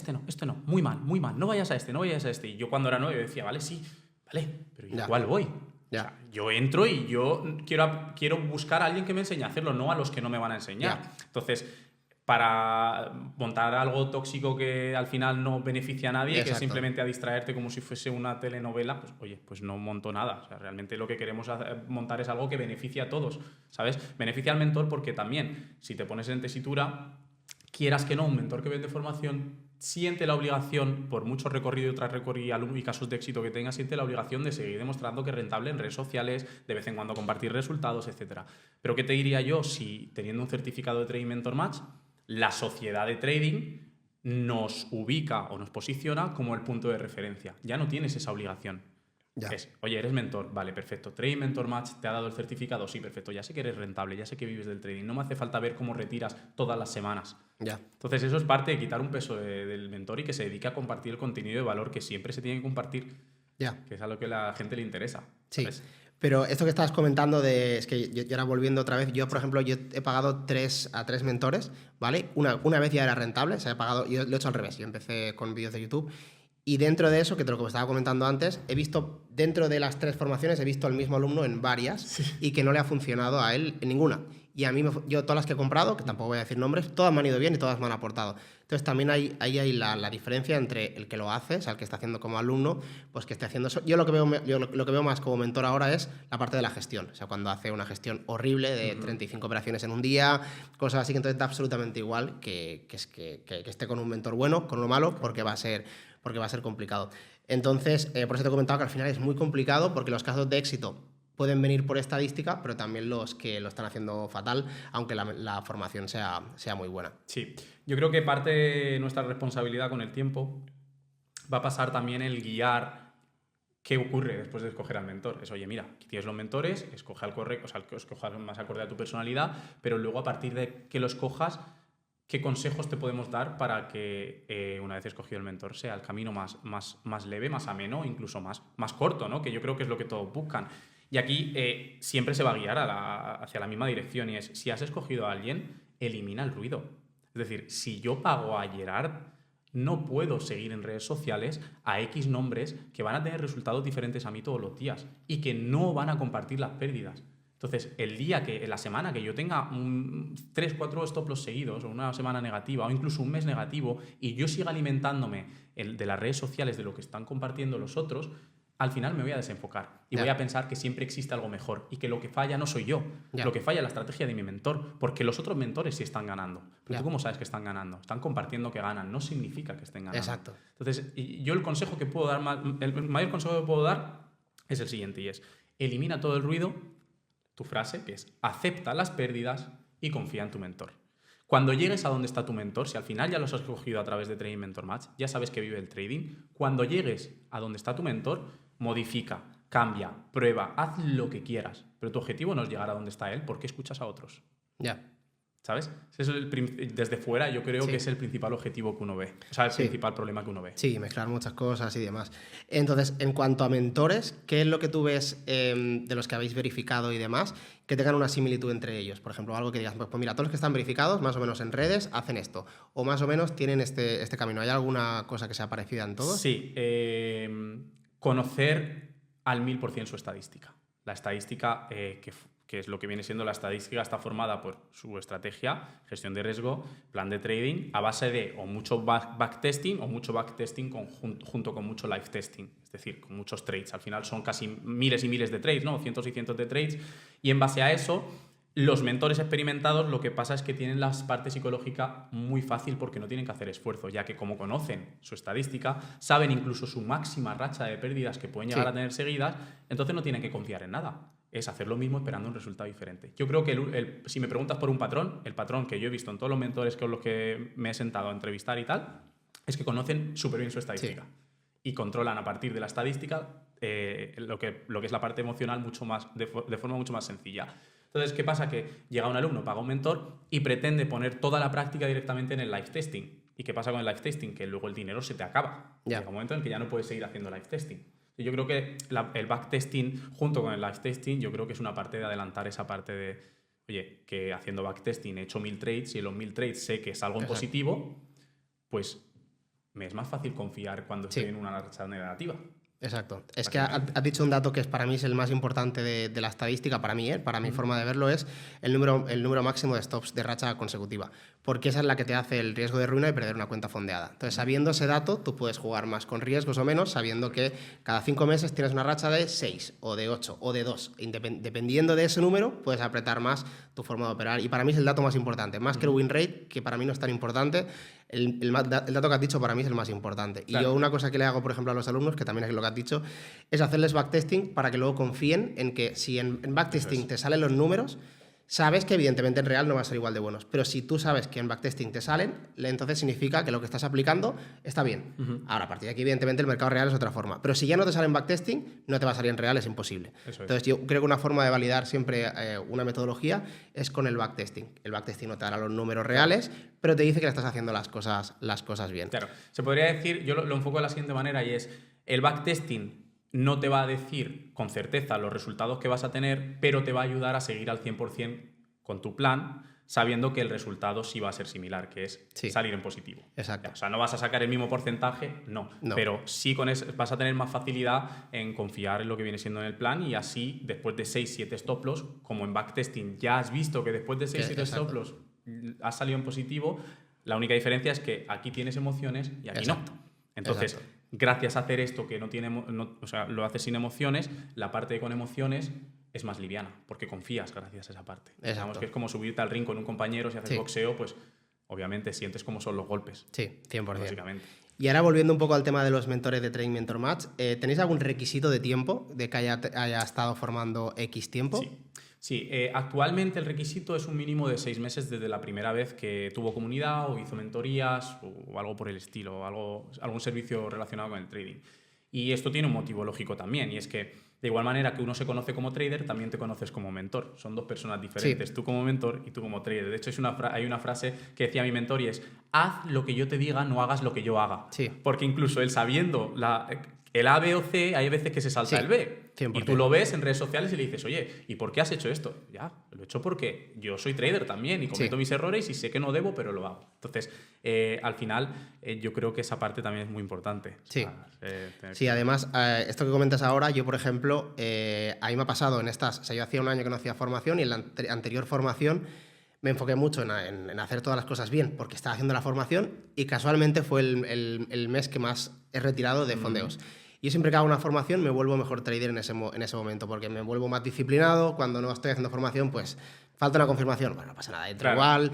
muy mal, no vayas a este. Y yo cuando era nuevo yo decía, vale, sí, vale, pero ¿y a cuál voy? O sea, yo entro y yo quiero buscar a alguien que me enseñe a hacerlo, no a los que no me van a enseñar. Entonces, para montar algo tóxico que al final no beneficia a nadie, que es simplemente a distraerte como si fuese una telenovela, pues oye, pues no monto nada. O sea, realmente lo que queremos montar es algo que beneficie a todos, ¿sabes? Beneficia al mentor porque también, si te pones en tesitura, quieras que no, un mentor que vende formación siente la obligación, por mucho recorrido y tras recorrido y casos de éxito que tenga, siente la obligación de seguir demostrando que es rentable en redes sociales, de vez en cuando compartir resultados, etc. Pero ¿qué te diría yo si teniendo un certificado de Trading Mentor Match, la sociedad de trading nos ubica o nos posiciona como el punto de referencia? Ya no tienes esa obligación. Oye, eres mentor, vale, perfecto. Trading Mentor Match te ha dado el certificado, sí, perfecto. Ya sé que eres rentable, ya sé que vives del trading. No me hace falta ver cómo retiras todas las semanas. Entonces eso es parte de quitar un peso del mentor y que se dedique a compartir el contenido de valor que siempre se tiene que compartir. Que es a lo que a la gente le interesa. ¿Sabes? Pero esto que estabas comentando es que yo ahora volviendo otra vez, yo por ejemplo, yo he pagado a tres mentores, ¿vale? Una vez ya era rentable, se ha pagado, yo lo he hecho al revés, yo empecé con vídeos de YouTube. Y dentro de eso, que te lo estaba comentando antes, he visto, dentro de las 3 formaciones, he visto al mismo alumno en varias y que no le ha funcionado a él en ninguna. Y a mí, yo todas las que he comprado, que tampoco voy a decir nombres, todas me han ido bien y todas me han aportado. Entonces también ahí hay la diferencia entre el que lo hace, o sea, el que está haciendo como alumno, pues que esté haciendo eso. Yo lo que veo más como mentor ahora es la parte de la gestión. O sea, cuando hace una gestión horrible de 35 operaciones en un día, cosas así, que entonces da absolutamente igual que esté con un mentor bueno, con uno malo, porque va a ser complicado. Entonces, por eso te he comentado que al final es muy complicado porque los casos de éxito pueden venir por estadística, pero también los que lo están haciendo fatal, aunque la formación sea muy buena. Sí, yo creo que parte de nuestra responsabilidad con el tiempo va a pasar también el guiar qué ocurre después de escoger al mentor. Es, oye, mira, aquí tienes los mentores, escoge al correcto, o sea, escoja más acorde a tu personalidad, pero luego a partir de que lo escojas, ¿qué consejos te podemos dar para que una vez escogido el mentor sea el camino más leve, más ameno, incluso más corto, ¿no? Que yo creo que es lo que todos buscan. Y aquí siempre se va a guiar hacia la misma dirección, y es, si has escogido a alguien, elimina el ruido. Es decir, si yo pago a Gerard, no puedo seguir en redes sociales a X nombres que van a tener resultados diferentes a mí todos los días y que no van a compartir las pérdidas. Entonces, en la semana que yo tenga 3, 4 stop loss seguidos, o una semana negativa, o incluso un mes negativo, y yo siga alimentándome de las redes sociales, de lo que están compartiendo los otros, al final me voy a desenfocar y voy a pensar que siempre existe algo mejor y que lo que falla no soy yo, lo que falla es la estrategia de mi mentor, porque los otros mentores sí están ganando. Pero ¿tú cómo sabes que están ganando? Están compartiendo que ganan, no significa que estén ganando. Exacto. Entonces, yo el consejo que puedo dar, el mayor consejo que puedo dar es el siguiente, y es: elimina todo el ruido. Tu frase, que es: acepta las pérdidas y confía en tu mentor. Cuando llegues a donde está tu mentor, si al final ya los has escogido a través de Trading Mentor Match, ya sabes que vive el trading, cuando llegues a donde está tu mentor, modifica, cambia, prueba, haz lo que quieras. Pero tu objetivo no es llegar a donde está él, porque escuchas a otros. ¿Sabes? Eso es desde fuera yo creo que es el principal objetivo que uno ve. O sea, el principal problema que uno ve. Sí, mezclar muchas cosas y demás. Entonces, en cuanto a mentores, ¿qué es lo que tú ves de los que habéis verificado y demás que tengan una similitud entre ellos? Por ejemplo, algo que digas, pues mira, todos los que están verificados, más o menos en redes, hacen esto. O más o menos tienen este camino. ¿Hay alguna cosa que sea parecida en todos? Sí. Conocer al 1000% su estadística. La estadística que es lo que viene siendo la estadística, está formada por su estrategia, gestión de riesgo, plan de trading, a base de o mucho backtesting o mucho backtesting junto con mucho live testing, es decir, con muchos trades. Al final son casi miles y miles de trades, ¿no? Cientos y cientos de trades, y en base a eso, los mentores experimentados lo que pasa es que tienen la parte psicológica muy fácil porque no tienen que hacer esfuerzo, ya que como conocen su estadística, saben incluso su máxima racha de pérdidas que pueden llegar a tener seguidas, entonces no tienen que confiar en nada. Es hacer lo mismo esperando un resultado diferente. Yo creo que si me preguntas por un patrón, el patrón que yo he visto en todos los mentores con los que me he sentado a entrevistar y tal, es que conocen súper bien su estadística y controlan a partir de la estadística lo que es la parte emocional de forma mucho más sencilla. Entonces, ¿qué pasa? Que llega un alumno, paga un mentor y pretende poner toda la práctica directamente en el live testing. ¿Y qué pasa con el live testing? Que luego el dinero se te acaba. Llega un momento en que ya no puedes seguir haciendo live testing. Yo creo que el backtesting junto con el live testing, yo creo que es una parte de adelantar esa parte de, oye, que haciendo backtesting he hecho 1000 trades y en los 1000 trades sé que salgo en positivo, pues me es más fácil confiar cuando estoy en una racha negativa. Exacto. Es que has dicho un dato que para mí es el más importante de la estadística, para mí, para mi forma de verlo, es el número máximo de stops de racha consecutiva, porque esa es la que te hace el riesgo de ruina y perder una cuenta fondeada. Entonces, sabiendo ese dato, tú puedes jugar más con riesgos o menos, sabiendo que cada 5 meses tienes una racha de 6 o de 8 o de 2. Dependiendo de ese número, puedes apretar más tu forma de operar, y para mí es el dato más importante, más que el win rate, que para mí no es tan importante. El dato que has dicho para mí es el más importante. Claro. Y yo una cosa que le hago, por ejemplo, a los alumnos, que también es lo que has dicho, es hacerles backtesting para que luego confíen en que si en backtesting te salen los números, sabes que evidentemente en real no va a ser igual de buenos. Pero si tú sabes que en backtesting te salen, entonces significa que lo que estás aplicando está bien. Ahora, a partir de aquí, evidentemente, el mercado real es otra forma. Pero si ya no te sale en backtesting, no te va a salir en real, es imposible. Entonces, yo creo que una forma de validar siempre una metodología es con el backtesting. El backtesting no te dará los números reales, pero te dice que le estás haciendo las cosas bien. Claro. Se podría decir, yo lo enfoco de la siguiente manera, y es: el backtesting no te va a decir con certeza los resultados que vas a tener, pero te va a ayudar a seguir al 100% con tu plan, sabiendo que el resultado sí va a ser similar, que es salir en positivo. Exacto. O sea, no vas a sacar el mismo porcentaje, no. Pero sí con eso vas a tener más facilidad en confiar en lo que viene siendo en el plan, y así, después de 6-7 stop loss, como en backtesting ya has visto que después de 6-7 stop loss has salido en positivo, la única diferencia es que aquí tienes emociones y aquí no. Entonces, gracias a hacer esto que o sea, lo haces sin emociones, la parte con emociones es más liviana, porque confías gracias a esa parte. Digamos que es como subirte al ring con un compañero. Si haces boxeo, pues obviamente sientes cómo son los golpes. Sí, 100%. Básicamente. Y ahora, volviendo un poco al tema de los mentores de Trading Mentor Match, ¿tenéis algún requisito de tiempo de que haya estado formando X tiempo? Sí, actualmente el requisito es un mínimo de 6 meses desde la primera vez que tuvo comunidad o hizo mentorías o algo por el estilo, algún servicio relacionado con el trading. Y esto tiene un motivo lógico también, y es que De igual manera que uno se conoce como trader, también te conoces como mentor. Son dos personas diferentes, tú como mentor y tú como trader. De hecho, hay una frase que decía mi mentor y es: haz lo que yo te diga, no hagas lo que yo haga. Sí. Porque incluso él sabiendo el A, B o C, hay veces que se salta el B. 100%. Y tú lo ves en redes sociales y le dices, oye, ¿y por qué has hecho esto? Ya, lo he hecho porque yo soy trader también y cometo mis errores y sé que no debo, pero lo hago. Entonces, al final, yo creo que esa parte también es muy importante. Sí. O sea, sí, además, esto que comentas ahora, yo, por ejemplo, a mí me ha pasado en estas... O sea, yo hacía un año que no hacía formación y en la anterior formación me enfoqué mucho en hacer todas las cosas bien, porque estaba haciendo la formación y casualmente fue el mes que más he retirado de fondeos. Yo siempre que hago una formación me vuelvo mejor trader en ese momento, porque me vuelvo más disciplinado. Cuando no estoy haciendo formación, pues falta una confirmación. Bueno, no pasa nada, entro igual,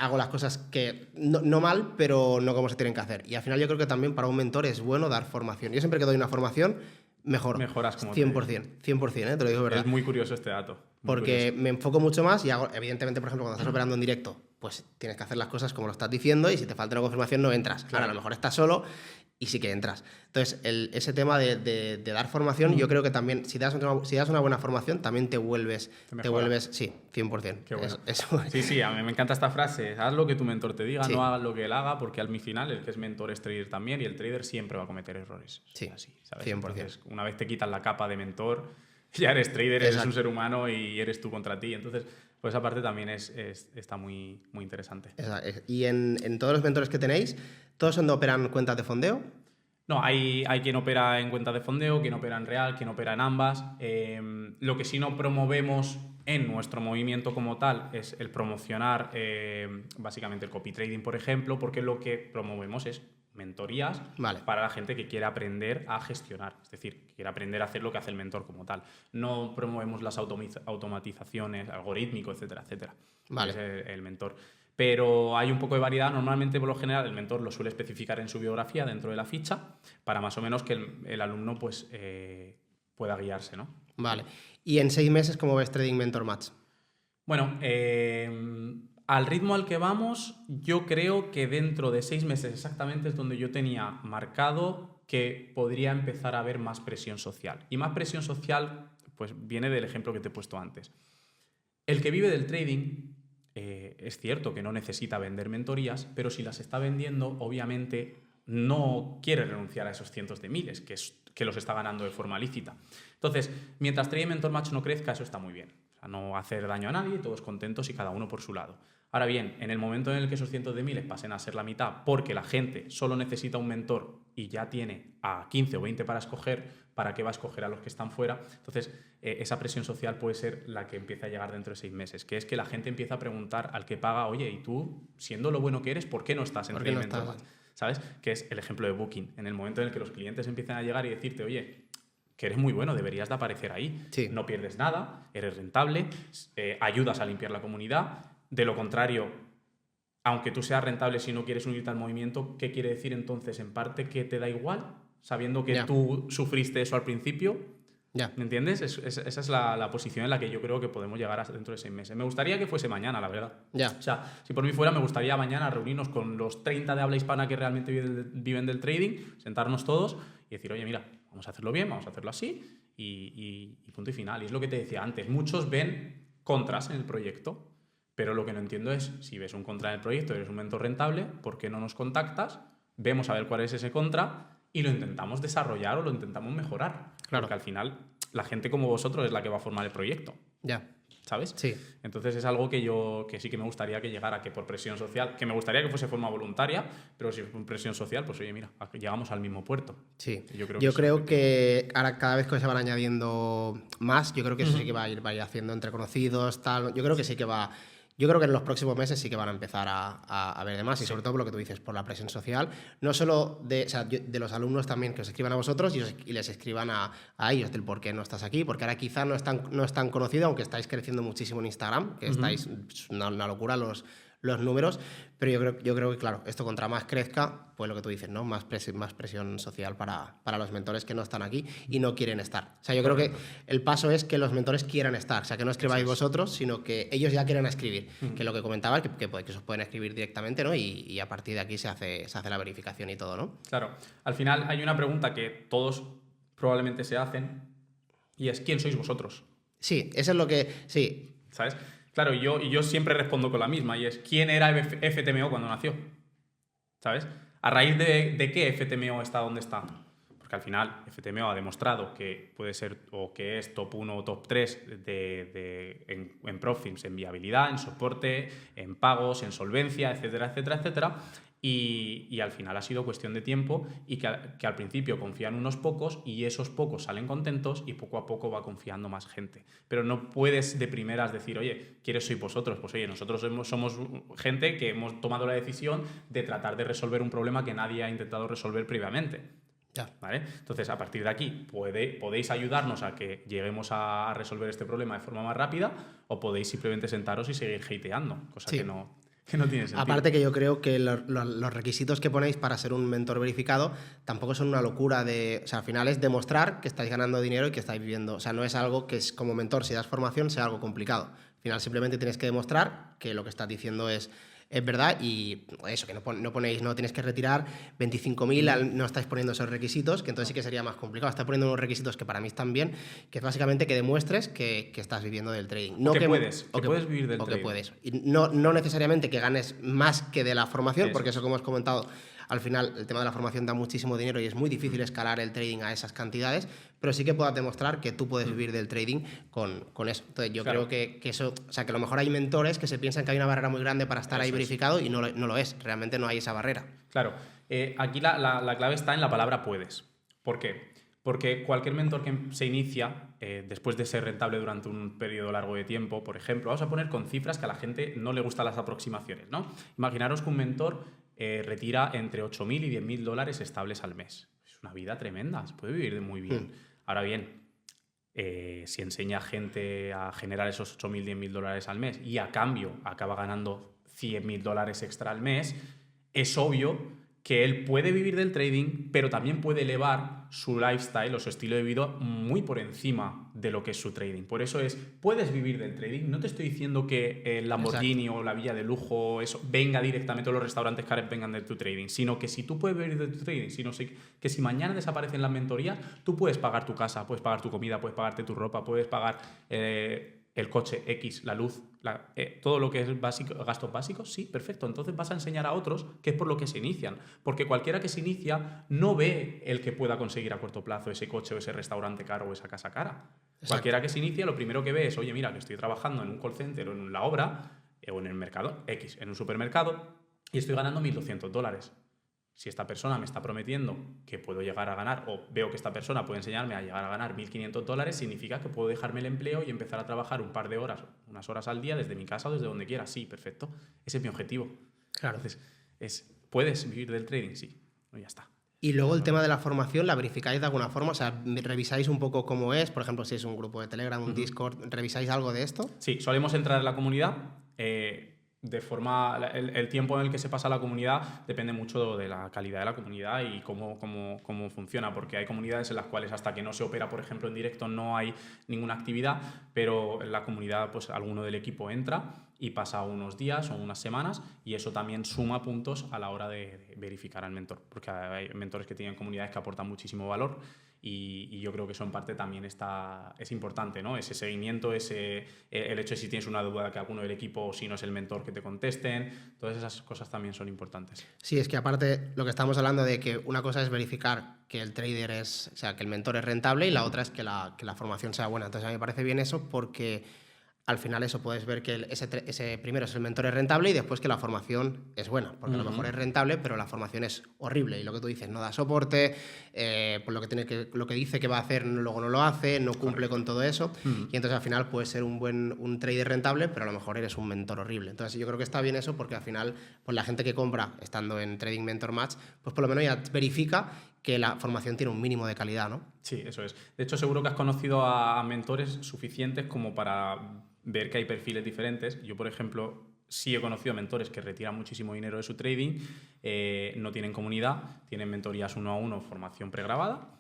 hago las cosas que no mal, pero no como se tienen que hacer. Y al final yo creo que también para un mentor es bueno dar formación. Yo siempre que doy una formación, mejoras como 100%, 100%, te lo digo de verdad. Es muy curioso este dato. Porque me enfoco mucho más y hago, evidentemente, por ejemplo, cuando estás operando en directo, pues tienes que hacer las cosas como lo estás diciendo y si te falta una confirmación no entras. Claro, a lo mejor estás solo y sí que entras. Entonces, ese tema de dar formación, yo creo que también, si das una buena formación, también te vuelves, sí, 100%. Qué bueno. Eso. Sí, a mí me encanta esta frase. Haz lo que tu mentor te diga, no hagas lo que él haga, porque al final el que es mentor es trader también y el trader siempre va a cometer errores. Sí, así, ¿sabes? 100%. Entonces, una vez te quitas la capa de mentor, ya eres trader, eres un ser humano y eres tú contra ti. Entonces, pues esa parte también está muy, muy interesante. Y en todos los mentores que tenéis, ¿todos operan cuentas de fondeo? No, hay quien opera en cuentas de fondeo, quien opera en real, quien opera en ambas. Lo que sí no promovemos en nuestro movimiento como tal es el promocionar básicamente el copy trading, por ejemplo, porque lo que promovemos es mentorías para la gente que quiere aprender a gestionar, es decir, que quiere aprender a hacer lo que hace el mentor como tal. No promovemos las automatizaciones, algorítmico, etcétera, etcétera. Es el mentor. Pero hay un poco de variedad. Normalmente, por lo general, el mentor lo suele especificar en su biografía dentro de la ficha para más o menos que el alumno pues, pueda guiarse, ¿no? Vale. ¿Y en 6 meses cómo ves Trading Mentor Match? Bueno, al ritmo al que vamos, yo creo que dentro de 6 meses exactamente es donde yo tenía marcado que podría empezar a haber más presión social. Y más presión social pues viene del ejemplo que te he puesto antes. El que vive del trading... es cierto que no necesita vender mentorías, pero si las está vendiendo, obviamente no quiere renunciar a esos cientos de miles que los está ganando de forma lícita. Entonces, mientras Trading Mentor Match no crezca, eso está muy bien. O sea, no hacer daño a nadie, todos contentos y cada uno por su lado. Ahora bien, en el momento en el que esos cientos de miles pasen a ser la mitad porque la gente solo necesita un mentor y ya tiene a 15 o 20 para escoger, ¿para qué va a escoger a los que están fuera? Entonces, esa presión social puede ser la que empieza a llegar dentro de 6 meses, que es que la gente empieza a preguntar al que paga, oye, ¿y tú, siendo lo bueno que eres, por qué no estás en Trading Mentor Match? ¿Sabes? Que es el ejemplo de Booking. En el momento en el que los clientes empiezan a llegar y decirte, oye, que eres muy bueno, deberías de aparecer ahí. Sí. No pierdes nada, eres rentable, ayudas a limpiar la comunidad. De lo contrario, aunque tú seas rentable, si no quieres unirte al movimiento, ¿qué quiere decir entonces? En parte que te da igual, sabiendo que tú sufriste eso al principio. ¿Me entiendes? Esa es la posición en la que yo creo que podemos llegar hasta dentro de 6 meses. Me gustaría que fuese mañana, la verdad. O sea, si por mí fuera, me gustaría mañana reunirnos con los 30 de habla hispana que realmente viven del trading, sentarnos todos y decir, oye, mira, vamos a hacerlo bien, vamos a hacerlo así y punto y final. Y es lo que te decía antes. Muchos ven contras en el proyecto, pero lo que no entiendo es, si ves un contra en el proyecto y eres un mentor rentable, ¿por qué no nos contactas? Vemos a ver cuál es ese contra y lo intentamos desarrollar o lo intentamos mejorar. Claro. Porque al final la gente como vosotros es la que va a formar el proyecto. ¿Sabes? Sí. Entonces es algo que sí que me gustaría que llegara, que por presión social, que me gustaría que fuese de forma voluntaria, pero si por presión social, pues oye, mira, llegamos al mismo puerto. Sí. Yo creo que ahora cada vez que se van añadiendo más, yo creo que eso sí que va a ir haciendo entre conocidos, tal. Yo creo que sí que va... Yo creo que en los próximos meses sí que van a empezar a ver demás, y sobre todo por lo que tú dices, por la presión social, no solo de los alumnos también que os escriban a vosotros y les escriban a ellos del por qué no estás aquí, porque ahora quizá no es tan conocido, aunque estáis creciendo muchísimo en Instagram, que estáis una locura los números, pero yo creo que, claro, esto contra más crezca, pues lo que tú dices, ¿no? Más presión social para los mentores que no están aquí y no quieren estar. O sea, yo creo que el paso es que los mentores quieran estar, o sea, que no escribáis vosotros, sino que ellos ya quieran escribir. Que lo que comentabas, que os pueden escribir directamente, ¿no? Y a partir de aquí se hace la verificación y todo, ¿no? Claro. Al final hay una pregunta que todos probablemente se hacen, y es ¿quién sois vosotros? Sí, eso es lo que... Sí. ¿Sabes? Claro, y yo siempre respondo con la misma, y es ¿quién era FTMO cuando nació? ¿Sabes? ¿A raíz de qué FTMO está donde está? Porque al final FTMO ha demostrado que puede ser o que es top 1 o top 3 en Profits, en viabilidad, en soporte, en pagos, en solvencia, etcétera, etcétera, etcétera. Y al final ha sido cuestión de tiempo y que al principio confían unos pocos y esos pocos salen contentos y poco a poco va confiando más gente. Pero no puedes de primeras decir, oye, ¿quiénes sois vosotros? Pues oye, nosotros somos gente que hemos tomado la decisión de tratar de resolver un problema que nadie ha intentado resolver previamente. Ya. ¿Vale? Entonces, a partir de aquí, podéis ayudarnos a que lleguemos a resolver este problema de forma más rápida o podéis simplemente sentaros y seguir hateando, cosa Sí. que no tiene sentido. Aparte que yo creo que los requisitos que ponéis para ser un mentor verificado tampoco son una locura de... O sea, al final es demostrar que estáis ganando dinero y que estáis viviendo. O sea, no es algo que es como mentor, si das formación, sea algo complicado. Al final simplemente tienes que demostrar que lo que estás diciendo es verdad y eso, que no ponéis, no tienes que retirar 25.000, no estáis poniendo esos requisitos, que entonces sí que sería más complicado. Estáis poniendo unos requisitos que para mí están bien, que es básicamente que demuestres que estás viviendo del trading. No que puedes vivir del trading. Que puedes. Y no necesariamente que ganes más que de la formación, porque eso, como hemos comentado, al final el tema de la formación da muchísimo dinero y es muy difícil escalar el trading a esas cantidades, pero sí que puedas demostrar que tú puedes vivir del trading con eso. Entonces yo creo que eso, o sea, que a lo mejor hay mentores que se piensan que hay una barrera muy grande para estar ahí verificado y no lo es, realmente no hay esa barrera. Claro, aquí la clave está en la palabra puedes. ¿Por qué? Porque cualquier mentor que se inicia, después de ser rentable durante un periodo largo de tiempo, por ejemplo, vamos a poner con cifras que a la gente no le gustan las aproximaciones, ¿no? Imaginaros que un mentor retira entre 8.000 y 10.000 dólares estables al mes. Es una vida tremenda, se puede vivir muy bien. Ahora bien, si enseña a gente a generar esos 8.000, 10.000 dólares al mes y a cambio acaba ganando 100.000 dólares extra al mes, es obvio que él puede vivir del trading, pero también puede elevar su lifestyle o su estilo de vida muy por encima de lo que es su trading. Por eso puedes vivir del trading. No te estoy diciendo que el Lamborghini Exacto. o la villa de lujo eso venga directamente, o los restaurantes caros vengan de tu trading, sino que si tú puedes vivir de tu trading, que si mañana desaparecen las mentorías, tú puedes pagar tu casa, puedes pagar tu comida, puedes pagarte tu ropa, puedes pagar el coche X, la luz, todo lo que es gastos básicos, sí, perfecto. Entonces vas a enseñar a otros que es por lo que se inician. Porque cualquiera que se inicia no ve el que pueda conseguir a corto plazo ese coche o ese restaurante caro o esa casa cara. Exacto. Cualquiera que se inicia, lo primero que ve es, oye, mira, que estoy trabajando en un call center o en la obra o en el mercado X, en un supermercado, y estoy ganando 1.200 dólares. Si esta persona me está prometiendo que puedo llegar a ganar, o veo que esta persona puede enseñarme a llegar a ganar 1.500 dólares, significa que puedo dejarme el empleo y empezar a trabajar un par de horas, unas horas al día desde mi casa o desde donde quiera. Sí, perfecto. Ese es mi objetivo. Claro. Entonces, ¿puedes vivir del trading? Sí. No, ya está. Y luego el tema de la formación, ¿la verificáis de alguna forma? O sea, ¿revisáis un poco cómo es? Por ejemplo, si es un grupo de Telegram, un Discord, ¿revisáis algo de esto? Sí, solemos entrar en la comunidad. De forma, el tiempo en el que se pasa la comunidad depende mucho de la calidad de la comunidad y cómo funciona, porque hay comunidades en las cuales hasta que no se opera, por ejemplo, en directo no hay ninguna actividad, pero en la comunidad pues alguno del equipo entra y pasa unos días o unas semanas y eso también suma puntos a la hora de verificar al mentor, porque hay mentores que tienen comunidades que aportan muchísimo valor y yo creo que eso en parte también es importante, ¿no? Ese seguimiento, el hecho de si tienes una duda de que alguno del equipo o si no es el mentor que te contesten, todas esas cosas también son importantes. Sí, es que aparte lo que estamos hablando de que una cosa es verificar que el trader o sea, que el mentor es rentable y la otra es que la formación sea buena. Entonces a mí me parece bien eso porque al final eso puedes ver que ese primero es el mentor es rentable y después que la formación es buena, porque a lo mejor es rentable, pero la formación es horrible y lo que tú dices, no da soporte, por lo que dice que va a hacer luego no lo hace, no cumple con todo eso y entonces al final puedes ser un trader rentable, pero a lo mejor eres un mentor horrible. Entonces yo creo que está bien eso porque al final pues la gente que compra estando en Trading Mentor Match, pues por lo menos ya verifica que la formación tiene un mínimo de calidad, ¿no? Sí, eso es. De hecho, seguro que has conocido a mentores suficientes como para ver que hay perfiles diferentes. Yo, por ejemplo, sí he conocido mentores que retiran muchísimo dinero de su trading, no tienen comunidad, tienen mentorías 1 a 1, formación pregrabada,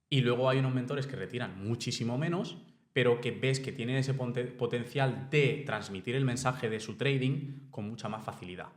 y luego hay unos mentores que retiran muchísimo menos, pero que ves que tienen ese potencial de transmitir el mensaje de su trading con mucha más facilidad.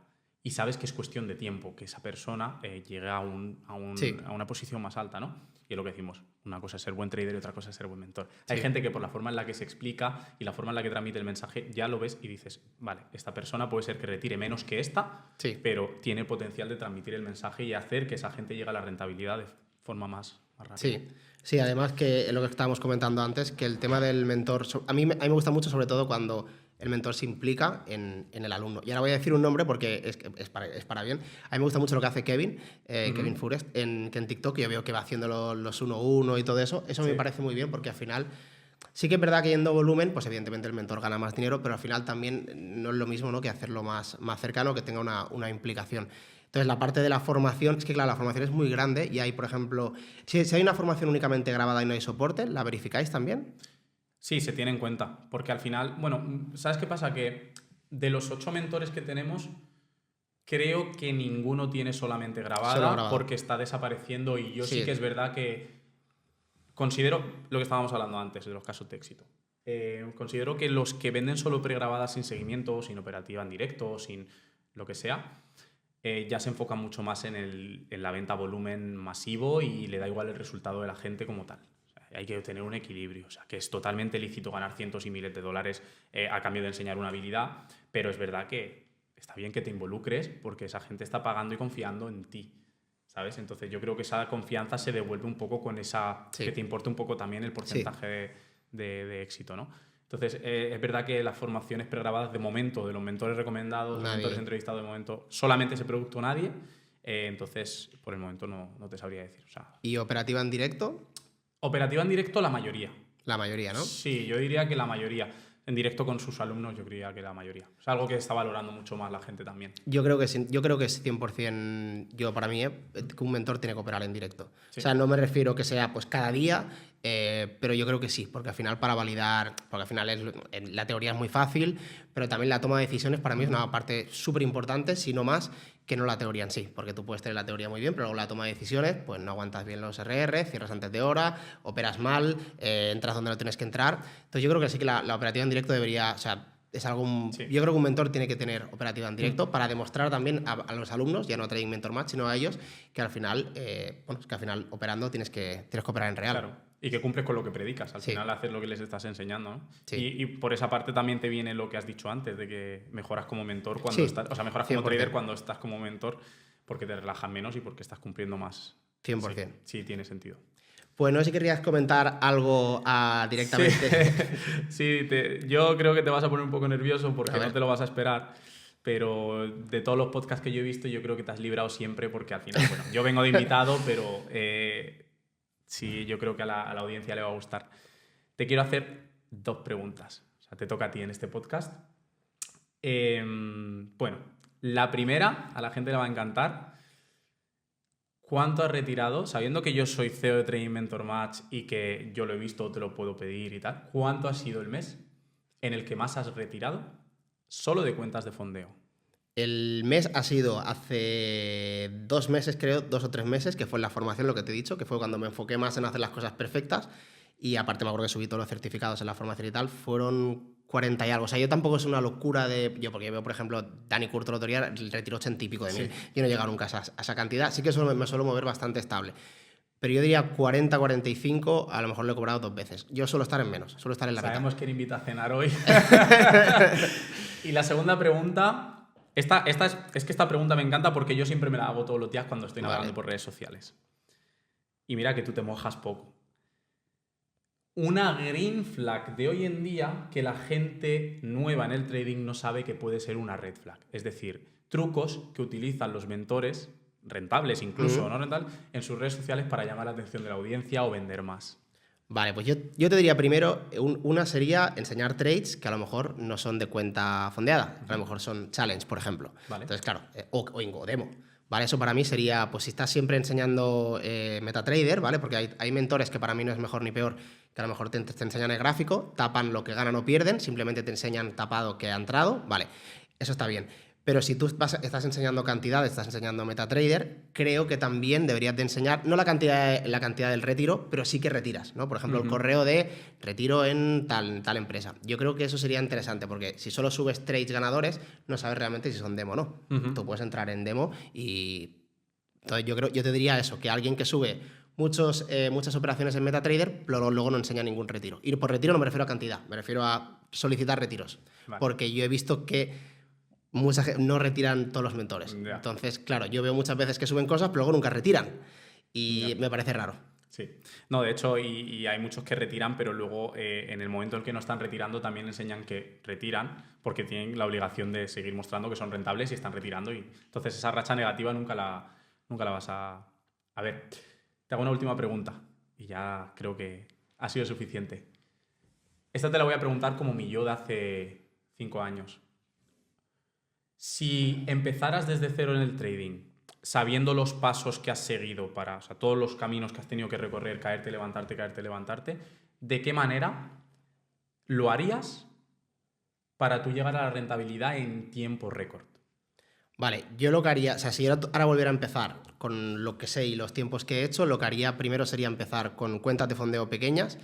y sabes que es cuestión de tiempo que esa persona llegue a una posición más alta, ¿no? Y es lo que decimos, una cosa es ser buen trader y otra cosa es ser buen mentor. Hay gente que por la forma en la que se explica y la forma en la que transmite el mensaje ya lo ves y dices, vale, esta persona puede ser que retire menos que esta, pero tiene potencial de transmitir el mensaje y hacer que esa gente llegue a la rentabilidad de forma más rápida. Sí, además que lo que estábamos comentando antes, que el tema del mentor, a mí me gusta mucho sobre todo cuando el mentor se implica en el alumno. Y ahora voy a decir un nombre porque es para bien. A mí me gusta mucho lo que hace Kevin, Kevin Forrest, que en TikTok yo veo que va haciendo los 1-1 y todo eso. Eso me parece muy bien porque al final sí que es verdad que yendo volumen, pues evidentemente el mentor gana más dinero, pero al final también no es lo mismo, ¿no?, que hacerlo más cercano, que tenga una implicación. Entonces, la parte de la formación, es que claro, la formación es muy grande y hay, por ejemplo, si hay una formación únicamente grabada y no hay soporte, ¿la verificáis también? Sí, se tiene en cuenta, porque al final, bueno, ¿sabes qué pasa? Que de los 8 mentores que tenemos, creo que ninguno tiene solamente grabada porque está desapareciendo y yo sí que es verdad que considero lo que estábamos hablando antes de los casos de éxito. Considero que los que venden solo pregrabadas sin seguimiento, sin operativa en directo, sin lo que sea, ya se enfocan mucho más en la venta a volumen masivo y le da igual el resultado de la gente como tal. Hay que tener un equilibrio, o sea, que es totalmente lícito ganar cientos y miles de dólares a cambio de enseñar una habilidad, pero es verdad que está bien que te involucres porque esa gente está pagando y confiando en ti, ¿sabes? Entonces yo creo que esa confianza se devuelve un poco con que te importe un poco también el porcentaje de éxito, ¿no? Entonces es verdad que las formaciones pregrabadas de momento, de los mentores recomendados, de los mentores entrevistados de momento, solamente ese producto nadie, entonces por el momento no te sabría decir. O sea, ¿y operativa en directo? Operativa en directo, la mayoría. La mayoría, ¿no? Sí, yo diría que la mayoría. En directo con sus alumnos, yo diría que la mayoría. Es algo que está valorando mucho más la gente también. Yo creo que es 100%, para mí, que un mentor tiene que operar en directo. Sí. O sea, no me refiero que sea pues cada día, pero yo creo que sí, porque al final para validar, porque al final la teoría es muy fácil, pero también la toma de decisiones para mí es una parte súper importante, si no más, que no la teoría en sí, porque tú puedes tener la teoría muy bien, pero luego la toma de decisiones, pues no aguantas bien los RR, cierras antes de hora, operas mal, entras donde no tienes que entrar. Entonces yo creo que sí que la operativa en directo debería, o sea, es algo, yo creo que un mentor tiene que tener operativa en directo para demostrar también a los alumnos, ya no a Trading Mentor Match, sino a ellos, que al final, operando tienes que operar en real. Claro. Y que cumples con lo que predicas. Al final haces lo que les estás enseñando, ¿no? Y por esa parte también te viene lo que has dicho antes, de que mejoras como mentor cuando estás... O sea, mejoras como 100%. Trader cuando estás como mentor porque te relajas menos y porque estás cumpliendo más. 100%. Sí, tiene sentido. Pues no sé si querías comentar algo directamente. Sí, yo creo que te vas a poner un poco nervioso porque no te lo vas a esperar. Pero de todos los podcasts que yo he visto, yo creo que te has librado siempre porque al final, bueno, yo vengo de invitado, pero... sí, yo creo que a la audiencia le va a gustar. Te quiero hacer 2 preguntas. O sea, te toca a ti en este podcast. Bueno, la primera, a la gente le va a encantar. ¿Cuánto has retirado? Sabiendo que yo soy CEO de Trading Mentor Match y que yo lo he visto, te lo puedo pedir y tal. ¿Cuánto ha sido el mes en el que más has retirado solo de cuentas de fondeo? El mes ha sido hace 2 meses, creo, 2 o 3 meses, que fue en la formación, lo que te he dicho, que fue cuando me enfoqué más en hacer las cosas perfectas y aparte me acuerdo que subí todos los certificados en la formación y tal, fueron 40 y algo. O sea, yo tampoco es una locura porque yo veo, por ejemplo, Dani Curto el otro día retiró 80 y pico de mil. Sí. Yo no he llegado nunca a esa cantidad, sí que me suelo mover bastante estable. Pero yo diría 40, 45, a lo mejor lo he cobrado 2 veces. Yo suelo estar en menos, suelo estar en la mitad. Sabemos quién invita a cenar hoy. Y la segunda pregunta... es que esta pregunta me encanta porque yo siempre me la hago todos los días cuando estoy navegando por redes sociales. Y mira que tú te mojas poco. Una green flag de hoy en día que la gente nueva en el trading no sabe que puede ser una red flag. Es decir, trucos que utilizan los mentores, rentables incluso, no rentables, en sus redes sociales para llamar la atención de la audiencia o vender más. Vale, pues yo te diría primero, una sería enseñar trades que a lo mejor no son de cuenta fondeada, a lo mejor son challenge, por ejemplo. Vale. Entonces, claro, o demo. ¿Vale? Eso para mí sería, pues si estás siempre enseñando MetaTrader, ¿vale? Porque hay mentores que para mí no es mejor ni peor, que a lo mejor te enseñan el gráfico, tapan lo que ganan o pierden, simplemente te enseñan tapado que ha entrado, vale, eso está bien. Pero si tú estás enseñando cantidad, estás enseñando MetaTrader, creo que también deberías de enseñar, no la cantidad del retiro, pero sí que retiras, ¿no? Por ejemplo, el correo de retiro en tal empresa. Yo creo que eso sería interesante, porque si solo subes trades ganadores, no sabes realmente si son demo o no. Tú puedes entrar en demo y... Entonces yo te diría eso, que alguien que sube muchas operaciones en MetaTrader, pero luego no enseña ningún retiro. Y por retiro no me refiero a cantidad, me refiero a solicitar retiros. Vale. Porque yo he visto que mucha gente no retiran todos los mentores. Yeah. Entonces, claro, yo veo muchas veces que suben cosas, pero luego nunca retiran. Y me parece raro. Sí. No, de hecho, y hay muchos que retiran, pero luego en el momento en que no están retirando también enseñan que retiran porque tienen la obligación de seguir mostrando que son rentables y están retirando. Y entonces esa racha negativa nunca la vas a ver. Te hago una última pregunta y ya creo que ha sido suficiente. Esta te la voy a preguntar como mi yo de hace 5 años. Si empezaras desde cero en el trading, sabiendo los pasos que has seguido o sea, todos los caminos que has tenido que recorrer, caerte, levantarte, ¿de qué manera lo harías para tú llegar a la rentabilidad en tiempo récord? Vale, yo lo que haría, o sea, si yo ahora volviera a empezar con lo que sé y los tiempos que he hecho, lo que haría primero sería empezar con cuentas de fondeo pequeñas.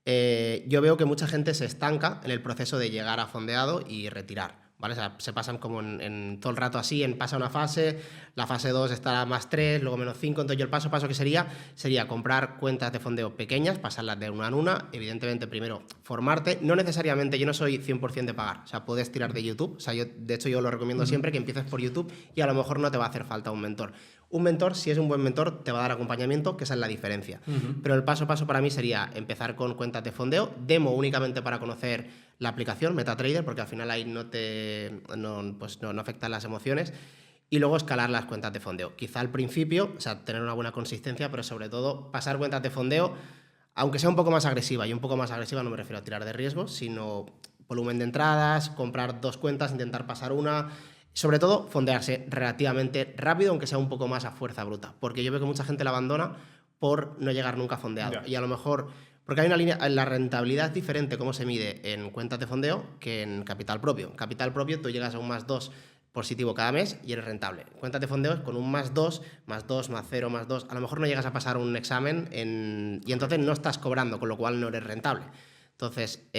Yo veo que mucha gente se estanca en el proceso de llegar a fondeado y retirar. ¿Vale? O sea, se pasan como en todo el rato así, pasa una fase, la fase 2 está más 3, luego menos 5, entonces yo el paso que sería comprar cuentas de fondeo pequeñas, pasarlas de una en una, evidentemente primero formarte, no necesariamente, yo no soy 100% de pagar, o sea, puedes tirar de YouTube, o sea, de hecho yo lo recomiendo siempre que empieces por YouTube y a lo mejor no te va a hacer falta un mentor. Un mentor, si es un buen mentor, te va a dar acompañamiento, que esa es la diferencia. Pero el paso para mí sería empezar con cuentas de fondeo, demo únicamente para conocer la aplicación, MetaTrader, porque al final ahí no afectan las emociones, y luego escalar las cuentas de fondeo. Quizá al principio, o sea, tener una buena consistencia, pero sobre todo pasar cuentas de fondeo, aunque sea un poco más agresiva, y un poco más agresiva no me refiero a tirar de riesgo, sino volumen de entradas, comprar 2 cuentas, intentar pasar una... Sobre todo, fondearse relativamente rápido, aunque sea un poco más a fuerza bruta. Porque yo veo que mucha gente la abandona por no llegar nunca a fondeado. Yeah. Y a lo mejor... Porque hay una línea... La rentabilidad es diferente cómo se mide en cuentas de fondeo que en capital propio. En capital propio tú llegas a un +2 positivo cada mes y eres rentable. Cuentas de fondeo con un +2, +2, +0, +2... A lo mejor no llegas a pasar un examen y entonces no estás cobrando, con lo cual no eres rentable. Entonces,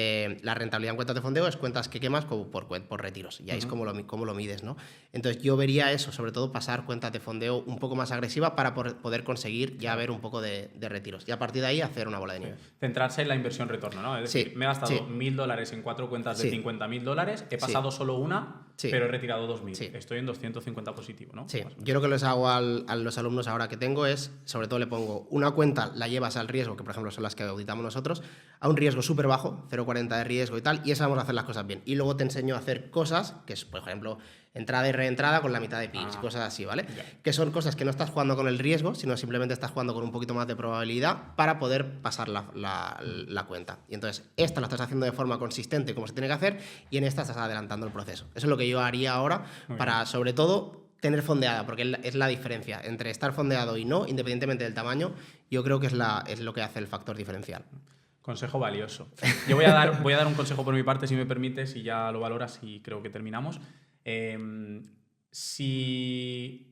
la rentabilidad en cuentas de fondeo es cuentas que quemas como por retiros. Y ahí es como lo mides, ¿no? Entonces, yo vería eso, sobre todo pasar cuentas de fondeo un poco más agresivas para poder conseguir ya ver un poco de retiros. Y a partir de ahí hacer una bola de nieve. Centrarse en la inversión-retorno, ¿no? Es decir, me he gastado $1.000 en 4 cuentas de $50.000, he pasado solo una, pero he retirado 2.000. Sí. Estoy en 250 positivo, ¿no? Sí, yo lo que les hago a los alumnos ahora que tengo es, sobre todo le pongo una cuenta, la llevas al riesgo, que por ejemplo son las que auditamos nosotros, a un riesgo súper bajo, 0,40 de riesgo y tal, y esa vamos a hacer las cosas bien. Y luego te enseño a hacer cosas, que es, por ejemplo, entrada y reentrada con la mitad de pips, cosas así, ¿vale? Yeah. Que son cosas que no estás jugando con el riesgo, sino simplemente estás jugando con un poquito más de probabilidad para poder pasar la cuenta. Y entonces, esta la estás haciendo de forma consistente como se tiene que hacer, y en esta estás adelantando el proceso. Eso es lo que yo haría ahora para, sobre todo, tener fondeada, porque es la diferencia entre estar fondeado y no, independientemente del tamaño, yo creo que es lo que hace el factor diferencial. Consejo valioso. Yo voy a dar un consejo por mi parte, si me permites, y ya lo valoras y creo que terminamos. Si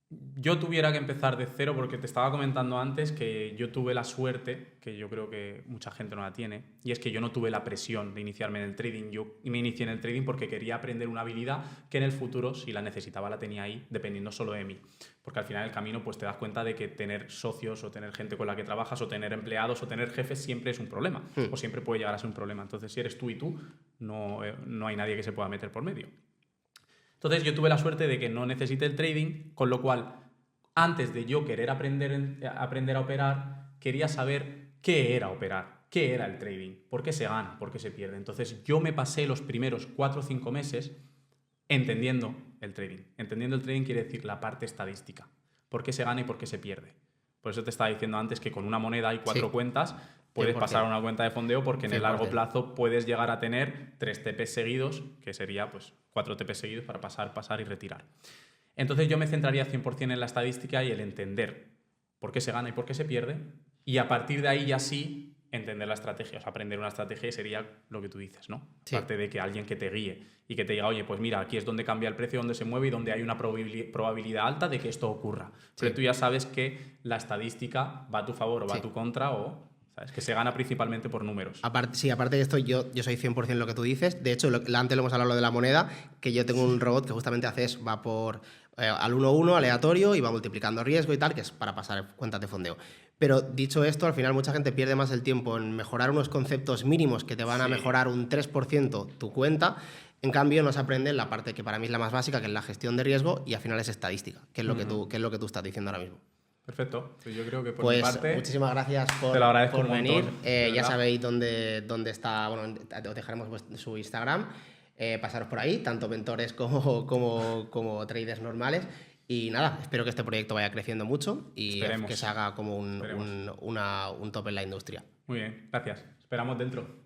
yo tuviera que empezar de cero, porque te estaba comentando antes que yo tuve la suerte, que yo creo que mucha gente no la tiene, y es que yo no tuve la presión de iniciarme en el trading. Yo me inicié en el trading porque quería aprender una habilidad que en el futuro, si la necesitaba, la tenía ahí, dependiendo solo de mí. Porque al final del camino pues te das cuenta de que tener socios o tener gente con la que trabajas o tener empleados o tener jefes siempre es un problema, o siempre puede llegar a ser un problema. Entonces, si eres tú y tú, no hay nadie que se pueda meter por medio. Entonces yo tuve la suerte de que no necesité el trading, con lo cual, antes de yo querer aprender a operar, quería saber qué era operar, qué era el trading, por qué se gana, por qué se pierde. Entonces yo me pasé los primeros 4 o 5 meses entendiendo el trading. Entendiendo el trading quiere decir la parte estadística, por qué se gana y por qué se pierde. Por eso te estaba diciendo antes que con una moneda hay 4 cuentas, puedes pasar a una cuenta de fondeo porque en el largo plazo puedes llegar a tener 3 TPs seguidos, que sería pues 4 TPs seguidos para pasar y retirar. Entonces yo me centraría 100% en la estadística y el entender por qué se gana y por qué se pierde, y a partir de ahí ya sí entender la estrategia, o sea, aprender una estrategia sería lo que tú dices, ¿no? Sí. Aparte de que alguien que te guíe y que te diga, oye, pues mira, aquí es donde cambia el precio, donde se mueve y donde hay una probabilidad alta de que esto ocurra. Pero tú ya sabes que la estadística va a tu favor o va a tu contra o, ¿sabes? Que se gana principalmente por números. Aparte de esto, yo soy 100% lo que tú dices. De hecho, antes lo hemos hablado de la moneda, que yo tengo un robot que justamente hace eso, va por al 1-1 aleatorio y va multiplicando riesgo y tal, que es para pasar cuentas de fondeo. Pero dicho esto, al final mucha gente pierde más el tiempo en mejorar unos conceptos mínimos que te van a mejorar un 3% tu cuenta. En cambio, no se aprende la parte que para mí es la más básica, que es la gestión de riesgo, y al final es estadística, que es lo que tú estás diciendo ahora mismo. Perfecto. Pues yo creo que por Pues mi parte... muchísimas gracias te lo agradezco por un venir. montón, Ya sabéis dónde está, bueno, os dejaremos su Instagram. Pasaros por ahí, tanto mentores como traders normales. Y nada, espero que este proyecto vaya creciendo mucho y que se haga como un top en la industria. Muy bien, gracias. Esperamos dentro.